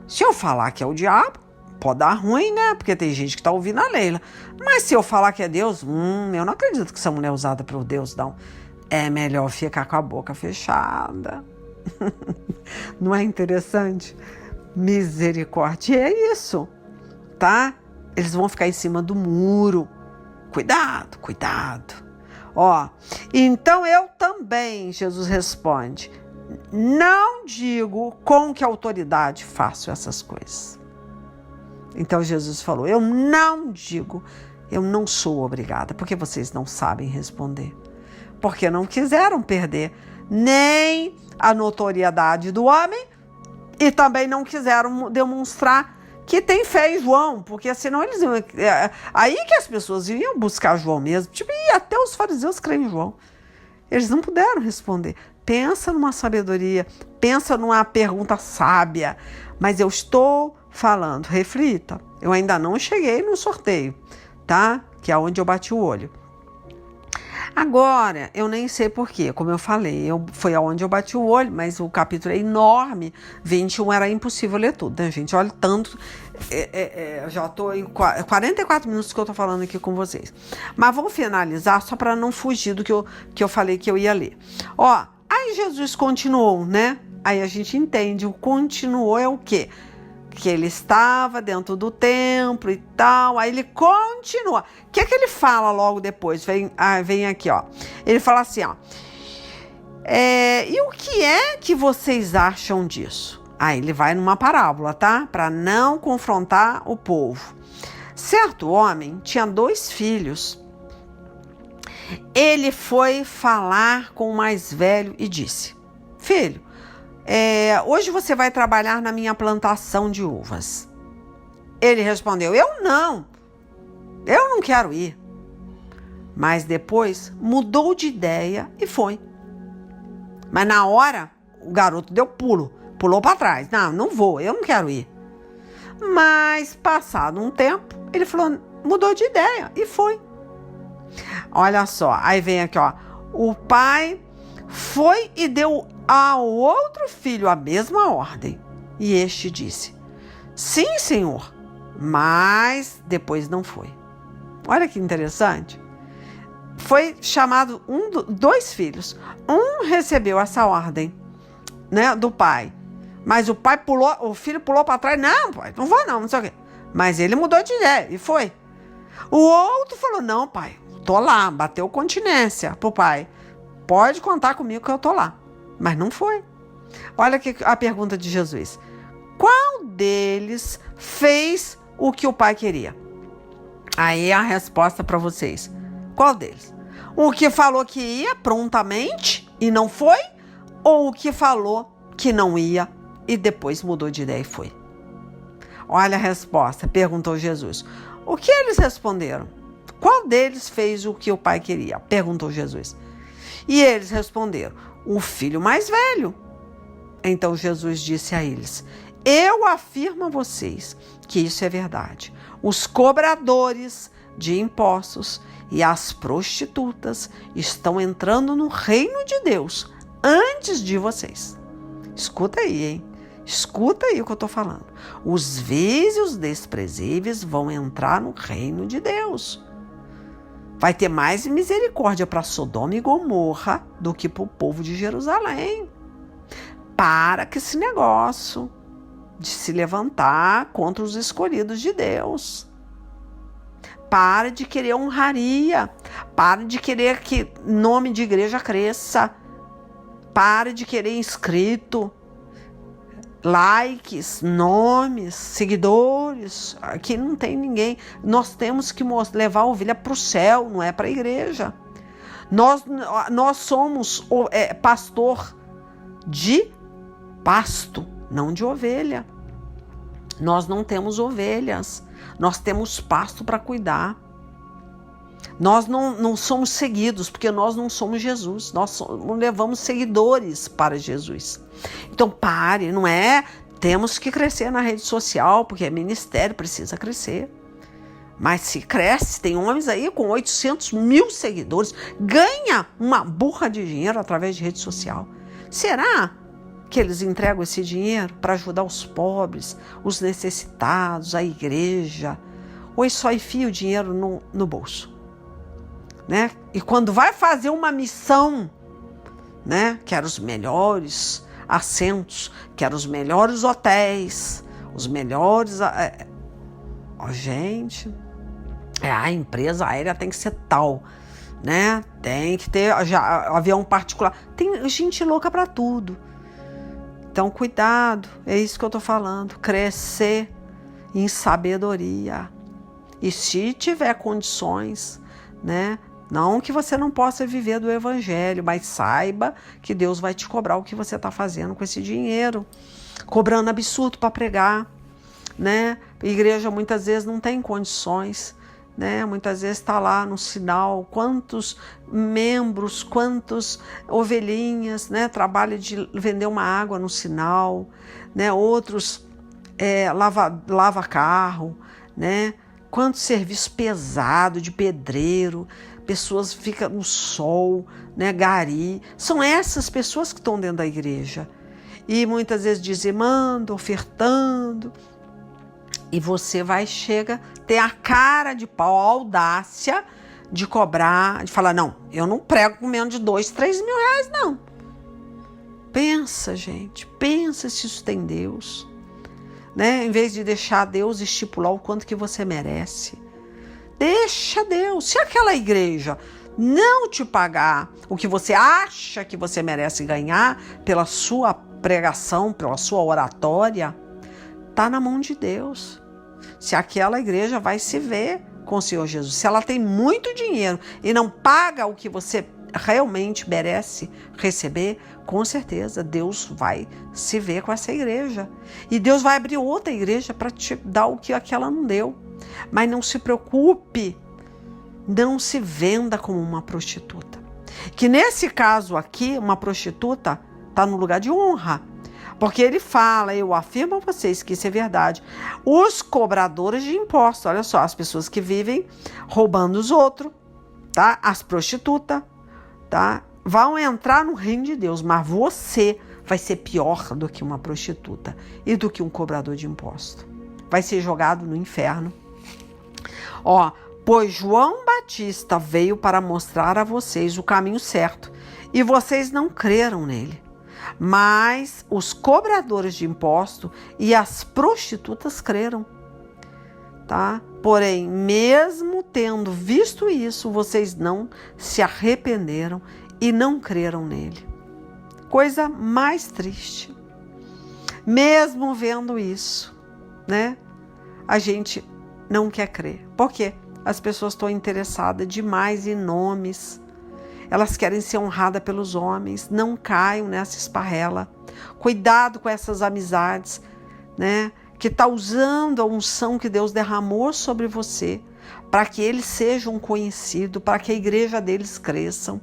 Se eu falar que é o diabo, pode dar ruim, né? Porque tem gente que está ouvindo a Leila. Mas se eu falar que é Deus, eu não acredito que essa mulher é usada por Deus, não. É melhor ficar com a boca fechada. Não é interessante? Misericórdia. É isso, tá? Eles vão ficar em cima do muro. Cuidado, cuidado. Ó, então eu também, Jesus responde, não digo com que autoridade faço essas coisas. Então Jesus falou, eu não digo, eu não sou obrigada, porque vocês não sabem responder. Porque não quiseram perder nem a notoriedade do homem e também não quiseram demonstrar que tem fé em João, porque senão eles iam... Aí que as pessoas iam buscar João mesmo, tipo, e até os fariseus creem em João. Eles não puderam responder. Pensa numa sabedoria, pensa numa pergunta sábia, mas eu estou falando, reflita. Eu ainda não cheguei no sorteio, tá? Que é onde eu bati o olho. Agora, eu nem sei porquê, como eu falei, foi aonde eu bati o olho, mas o capítulo é enorme, 21 era impossível ler tudo, né, gente? Olha tanto, já estou em 44 minutos que eu estou falando aqui com vocês. Mas vamos finalizar, só para não fugir do que eu falei que eu ia ler. Ó, aí Jesus continuou, né? Aí a gente entende, o continuou é o quê? Que ele estava dentro do templo e tal, aí ele continua. O que é que ele fala logo depois? Vem aqui, ó. Ele fala assim, ó. E o que é que vocês acham disso? Aí ele vai numa parábola, tá? Para não confrontar o povo. Certo homem tinha 2 filhos. Ele foi falar com o mais velho e disse: Filho, hoje você vai trabalhar na minha plantação de uvas. Ele respondeu: Eu não quero ir. Mas depois mudou de ideia e foi. Mas na hora o garoto deu pulou para trás. Não vou, eu não quero ir. Mas passado um tempo ele falou, mudou de ideia e foi. Olha só, aí vem aqui, ó. O pai foi e deu ao outro filho a mesma ordem. E este disse: Sim, senhor. Mas depois não foi. Olha que interessante. Foi chamado 2 filhos. Um recebeu essa ordem, né, do pai. Mas o filho pulou para trás. Não, pai, não vou não sei o quê. Mas ele mudou de ideia e foi. O outro falou: Não, pai, tô lá. Bateu continência pro pai. Pode contar comigo que eu tô lá. Mas não foi. Olha aqui a pergunta de Jesus. Qual deles fez o que o pai queria? Aí a resposta para vocês. Qual deles? O que falou que ia prontamente e não foi? Ou o que falou que não ia e depois mudou de ideia e foi? Olha a resposta, perguntou Jesus. O que eles responderam? Qual deles fez o que o pai queria? Perguntou Jesus. E eles responderam: o filho mais velho. Então Jesus disse a eles: Eu afirmo a vocês que isso é verdade. Os cobradores de impostos e as prostitutas estão entrando no reino de Deus antes de vocês. Escuta aí, hein? Escuta aí o que eu estou falando. Os vis e os desprezíveis vão entrar no reino de Deus. Vai ter mais misericórdia para Sodoma e Gomorra do que para o povo de Jerusalém. Para com esse negócio de se levantar contra os escolhidos de Deus. Para de querer honraria. Para de querer que nome de igreja cresça. Para de querer inscrito, likes, nomes, seguidores. Aqui não tem ninguém. Nós temos que levar a ovelha para o céu, não é para a igreja. Nós somos pastor de pasto, não de ovelha. Nós não temos ovelhas, nós temos pasto para cuidar. Nós não somos seguidos, porque nós não somos Jesus. Nós levamos seguidores para Jesus. Então pare, não é? Temos que crescer na rede social, porque ministério precisa crescer. Mas se cresce, tem homens aí com 800 mil seguidores, ganha uma burra de dinheiro através de rede social. Será que eles entregam esse dinheiro para ajudar os pobres, os necessitados, a igreja? Ou eles só enfiam o dinheiro no bolso? Né? E quando vai fazer uma missão, né? Quer os melhores assentos, quer os melhores hotéis, os melhores... gente, a empresa aérea tem que ser tal, né? Tem que ter avião particular. Tem gente louca para tudo. Então, cuidado, é isso que eu tô falando. Crescer em sabedoria. E se tiver condições, né? Não que você não possa viver do evangelho, mas saiba que Deus vai te cobrar o que você está fazendo com esse dinheiro. Cobrando absurdo para pregar, né? A igreja muitas vezes não tem condições né? Muitas vezes está lá no sinal, quantos membros, quantas ovelhinhas, né? Trabalha de vender uma água no sinal, né? Outros lava carro, né? Quanto serviço pesado de pedreiro, pessoas ficam no sol, né? Gari. São essas pessoas que estão dentro da igreja. E muitas vezes dizimando, ofertando. E você chega, ter a cara de pau, a audácia de cobrar, de falar, não, eu não prego com menos de 2, 3 mil reais, não. Pensa, gente, pensa se isso tem Deus. Né? Em vez de deixar Deus estipular o quanto que você merece. Deixa Deus. Se aquela igreja não te pagar o que você acha que você merece ganhar pela sua pregação, pela sua oratória, tá na mão de Deus. Se aquela igreja vai se ver com o Senhor Jesus, se ela tem muito dinheiro e não paga o que você realmente merece receber, com certeza Deus vai se ver com essa igreja. E Deus vai abrir outra igreja para te dar o que aquela não deu. Mas não se preocupe, não se venda como uma prostituta. Que nesse caso aqui, uma prostituta está no lugar de honra. Porque ele fala, eu afirmo a vocês que isso é verdade. Os cobradores de impostos, olha só, as pessoas que vivem roubando os outros, tá? As prostitutas, tá? Vão entrar no reino de Deus, mas você vai ser pior do que uma prostituta e do que um cobrador de imposto. Vai ser jogado no inferno. Ó, pois João Batista veio para mostrar a vocês o caminho certo e vocês não creram nele. Mas os cobradores de imposto e as prostitutas creram, tá? Porém, mesmo tendo visto isso, vocês não se arrependeram e não creram nele. Coisa mais triste. Mesmo vendo isso, né? A gente não quer crer. Por quê? As pessoas estão interessadas demais em nomes. Elas querem ser honradas pelos homens. Não caiam nessa esparrela. Cuidado com essas amizades, né? Que está usando a unção que Deus derramou sobre você para que eles sejam conhecidos, para que a igreja deles cresçam.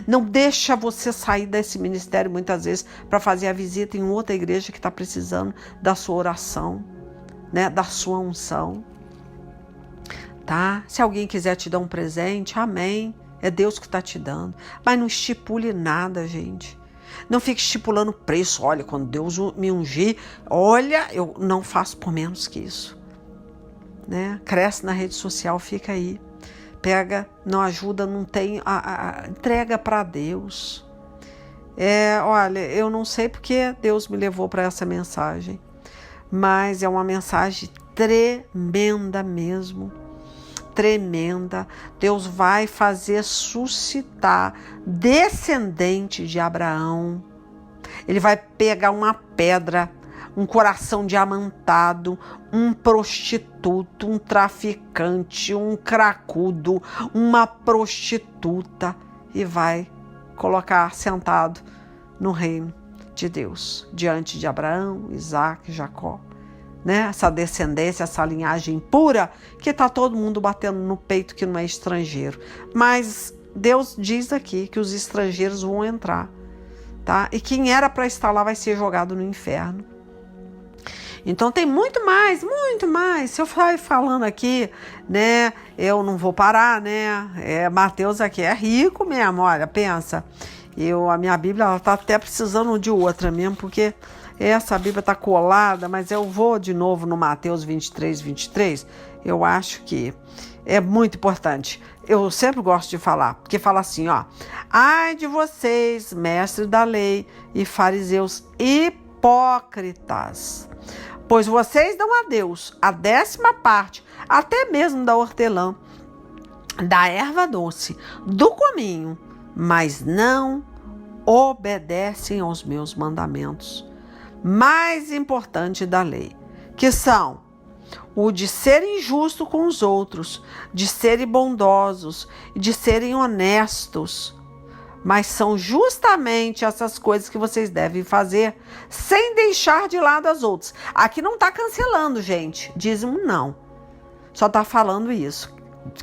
Não deixa você sair desse ministério muitas vezes para fazer a visita em outra igreja que está precisando da sua oração, né? Da sua unção. Tá? Se alguém quiser te dar um presente, amém. É Deus que está te dando. Mas não estipule nada, gente. Não fique estipulando preço. Olha, quando Deus me ungir, olha, eu não faço por menos que isso. Né? Cresce na rede social, fica aí. Pega, não ajuda, não tem, entrega para Deus. Olha, eu não sei porque Deus me levou para essa mensagem, mas é uma mensagem tremenda mesmo. Tremenda. Deus vai fazer suscitar descendente de Abraão. Ele vai pegar uma pedra, um coração diamantado, um prostituto, um traficante, um cracudo, uma prostituta e vai colocar sentado no reino de Deus, diante de Abraão, Isaac, Jacó. Né? Essa descendência, essa linhagem pura, que está todo mundo batendo no peito que não é estrangeiro. Mas Deus diz aqui que os estrangeiros vão entrar, tá? E quem era para estar lá vai ser jogado no inferno. Então tem muito mais, muito mais. Se eu for falando aqui, né, eu não vou parar, né? Mateus aqui é rico mesmo, olha, pensa. A minha Bíblia, ela tá até precisando de outra mesmo, porque essa Bíblia está colada, mas eu vou de novo no Mateus 23, 23. Eu acho que é muito importante. Eu sempre gosto de falar, porque fala assim, ó. Ai de vocês, mestres da lei e fariseus hipócritas, pois vocês dão a Deus a 10ª parte, até mesmo da hortelã, da erva doce, do cominho, mas não obedecem aos meus mandamentos mais importante da lei, que são o de serem justos com os outros, de serem bondosos, de serem honestos. Mas são justamente essas coisas que vocês devem fazer sem deixar de lado as outras. Aqui não está cancelando, gente. Dízimo não. Só está falando isso.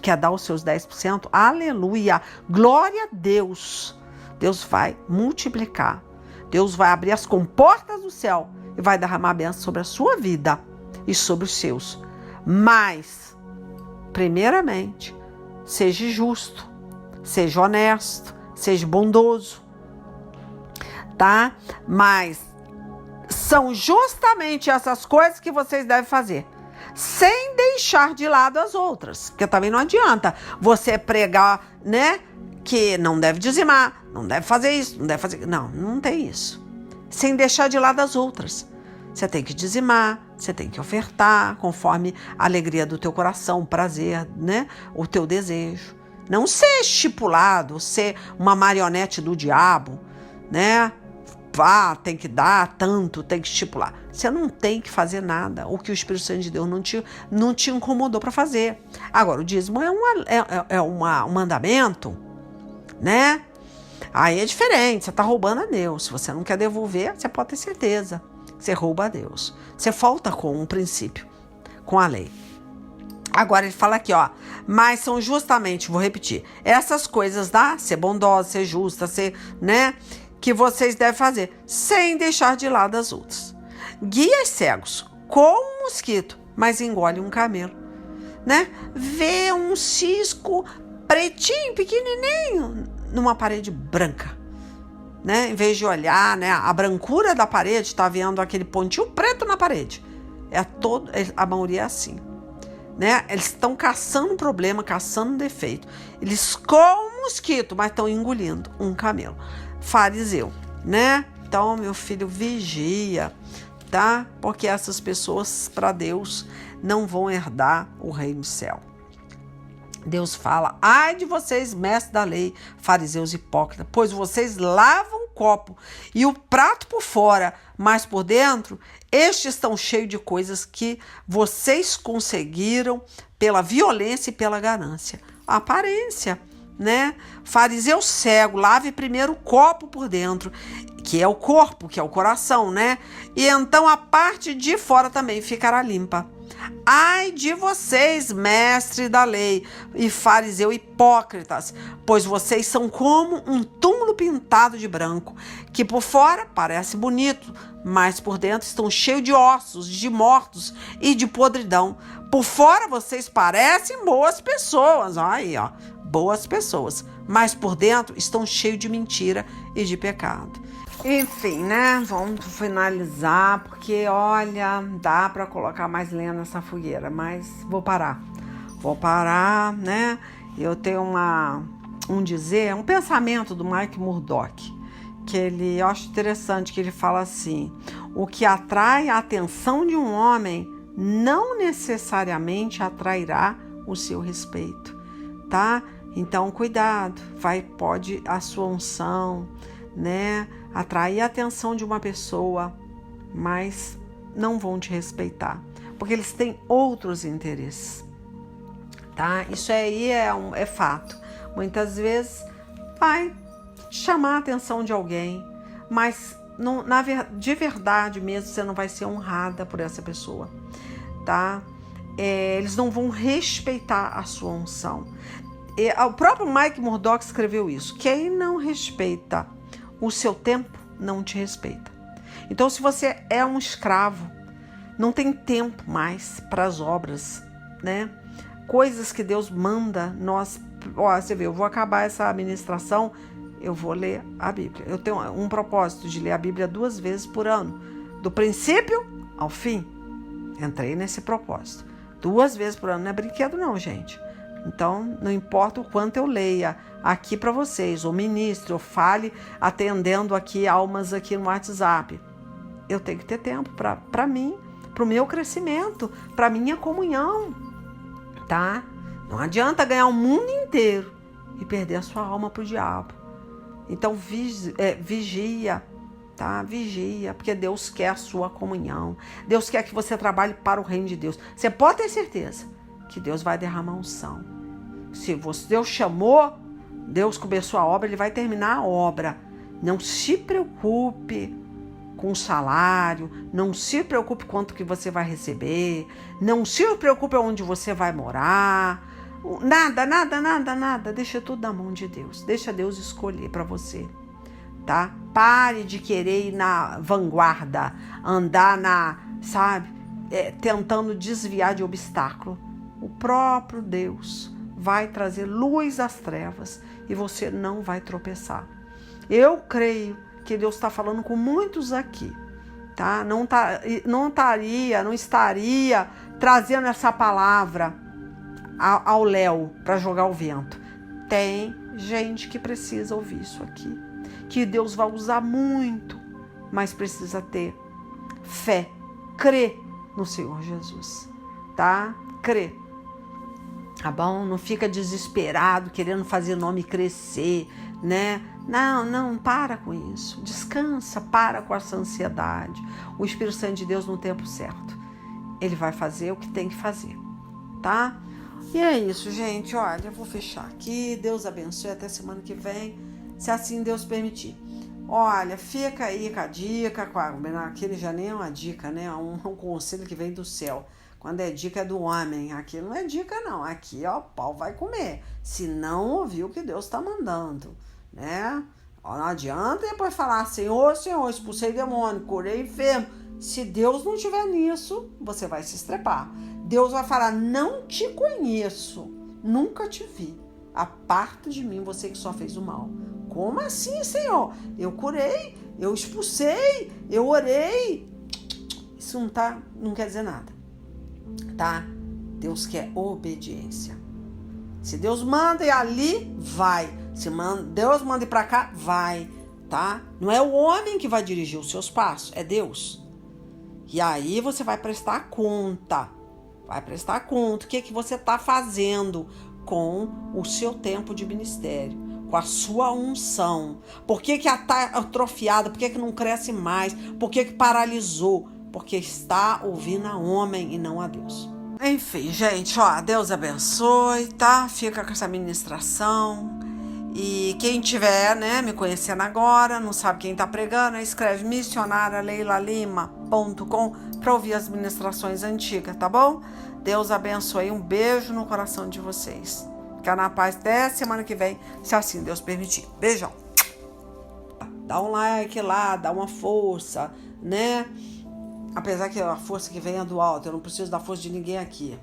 quer dar os seus 10%, aleluia, glória a Deus. Deus vai multiplicar. Deus vai abrir as comportas do céu e vai derramar a bênção sobre a sua vida e sobre os seus. Mas, primeiramente, seja justo, seja honesto, seja bondoso, tá? Mas são justamente essas coisas que vocês devem fazer, sem deixar de lado as outras, porque também não adianta você pregar, né, que não deve dizimar, não deve fazer isso, não deve fazer... Não tem isso. Sem deixar de lado as outras. Você tem que dizimar, você tem que ofertar, conforme a alegria do teu coração, o prazer, né, o teu desejo. Não ser estipulado, ser uma marionete do diabo, né? Tem que dar tanto, tem que estipular. Você não tem que fazer nada, o que o Espírito Santo de Deus não te incomodou para fazer. Agora, o dízimo é um mandamento, né? Aí é diferente, você está roubando a Deus. Se você não quer devolver, você pode ter certeza. Você rouba a Deus. Você falta com um princípio, com a lei. Agora ele fala aqui, ó, mas são justamente, vou repetir, essas coisas, tá? Ser bondosa, ser justa, ser, né? Que vocês devem fazer, sem deixar de lado as outras. Guias cegos, com um mosquito, mas engole um camelo, né? Vê um cisco pretinho, pequenininho, numa parede branca, né? Em vez de olhar, né, a brancura da parede, tá vendo aquele pontinho preto na parede. A maioria é assim, né? Eles estão caçando problema, caçando defeito. Eles comem um mosquito, mas estão engolindo um camelo. Fariseu, né? Então, meu filho, vigia, tá? Porque essas pessoas, para Deus, não vão herdar o reino do céu. Deus fala, ai de vocês, mestres da lei, fariseus hipócritas, pois vocês lavam o copo e o prato por fora, mas por dentro, estes estão cheios de coisas que vocês conseguiram pela violência e pela ganância. A aparência, né? Fariseu cego, lave primeiro o copo por dentro, que é o corpo, que é o coração, né? E então a parte de fora também ficará limpa. Ai de vocês, mestre da lei e fariseu hipócritas, pois vocês são como um túmulo pintado de branco, que por fora parece bonito, mas por dentro estão cheios de ossos, de mortos e de podridão. Por fora vocês parecem boas pessoas, aí, ó, boas pessoas, mas por dentro estão cheios de mentira e de pecado. Enfim, né? Vamos finalizar, porque, olha, dá para colocar mais lenha nessa fogueira, mas vou parar. Vou parar, né? Eu tenho um pensamento do Mike Murdock, que eu acho interessante, que ele fala assim, o que atrai a atenção de um homem não necessariamente atrairá o seu respeito, tá? Então, cuidado, pode a sua unção, né, atrair a atenção de uma pessoa, mas não vão te respeitar, porque eles têm outros interesses, tá? Isso aí é fato. Muitas vezes vai chamar a atenção de alguém, mas de verdade mesmo você não vai ser honrada por essa pessoa, tá? Eles não vão respeitar a sua unção. O próprio Mike Murdock escreveu isso. Quem não respeita o seu tempo, não te respeita. Então, se você é um escravo, não tem tempo mais para as obras, né? Coisas que Deus manda, você vê, eu vou acabar essa administração, eu vou ler a Bíblia. Eu tenho um propósito de ler a Bíblia 2 vezes por ano, do princípio ao fim. Entrei nesse propósito. 2 vezes por ano, não é brinquedo não, gente. Então, não importa o quanto eu leia aqui para vocês, ou ministre, ou fale, atendendo aqui almas aqui no WhatsApp. Eu tenho que ter tempo para mim, para o meu crescimento, para a minha comunhão, tá? Não adianta ganhar o mundo inteiro e perder a sua alma para o diabo. Então, vigia, tá? Vigia, porque Deus quer a sua comunhão. Deus quer que você trabalhe para o reino de Deus. Você pode ter certeza que Deus vai derramar unção. Se Deus chamou, Deus começou a obra, Ele vai terminar a obra. Não se preocupe com o salário, não se preocupe quanto que você vai receber, não se preocupe onde você vai morar. Nada, nada, nada, nada. Deixa tudo na mão de Deus. Deixa Deus escolher para você, tá? Pare de querer ir na vanguarda, andar sabe, tentando desviar de obstáculo. O próprio Deus vai trazer luz às trevas e você não vai tropeçar. Eu creio que Deus está falando com muitos aqui, tá? Não estaria trazendo essa palavra ao léu para jogar ao vento. Tem gente que precisa ouvir isso aqui, que Deus vai usar muito, mas precisa ter fé, crer no Senhor Jesus, tá? Crer, tá bom? Não fica desesperado querendo fazer nome crescer, né? Não, para com isso. Descansa, para com essa ansiedade. O Espírito Santo de Deus no tempo certo, ele vai fazer o que tem que fazer, tá? E é isso, gente. Olha, eu vou fechar aqui. Deus abençoe. Até semana que vem, se assim Deus permitir. Olha, fica aí com a dica. Aquele já nem é uma dica, né? Um conselho que vem do céu. Quando é dica é do homem. Aqui não é dica, não. Aqui, ó, o pau vai comer. Se não ouvir o que Deus está mandando, né? Ó, não adianta depois falar, Senhor, expulsei demônio, curei enfermo. Se Deus não estiver nisso, você vai se estrepar. Deus vai falar, não te conheço, nunca te vi. Aparta de mim, você que só fez o mal. Como assim, Senhor? Eu curei, eu expulsei, eu orei. Isso não quer dizer nada, tá? Deus quer obediência. Se Deus manda ir ali, vai. Se Deus manda ir pra cá, vai, tá? Não é o homem que vai dirigir os seus passos, é Deus. E aí você vai prestar conta. Vai prestar conta o que você está fazendo com o seu tempo de ministério, com a sua unção. Por que está atrofiada? Por que não cresce mais? Por que paralisou? Porque está ouvindo a homem e não a Deus. Enfim, gente, ó, Deus abençoe, tá? Fica com essa ministração. E quem tiver, né, me conhecendo agora, não sabe quem tá pregando, escreve missionarialeilalima.com para ouvir as ministrações antigas, tá bom? Deus abençoe, um beijo no coração de vocês. Fica na paz até semana que vem, se assim Deus permitir. Beijão. Dá um like lá, dá uma força, né? Apesar que a força que vem é do alto, eu não preciso da força de ninguém aqui.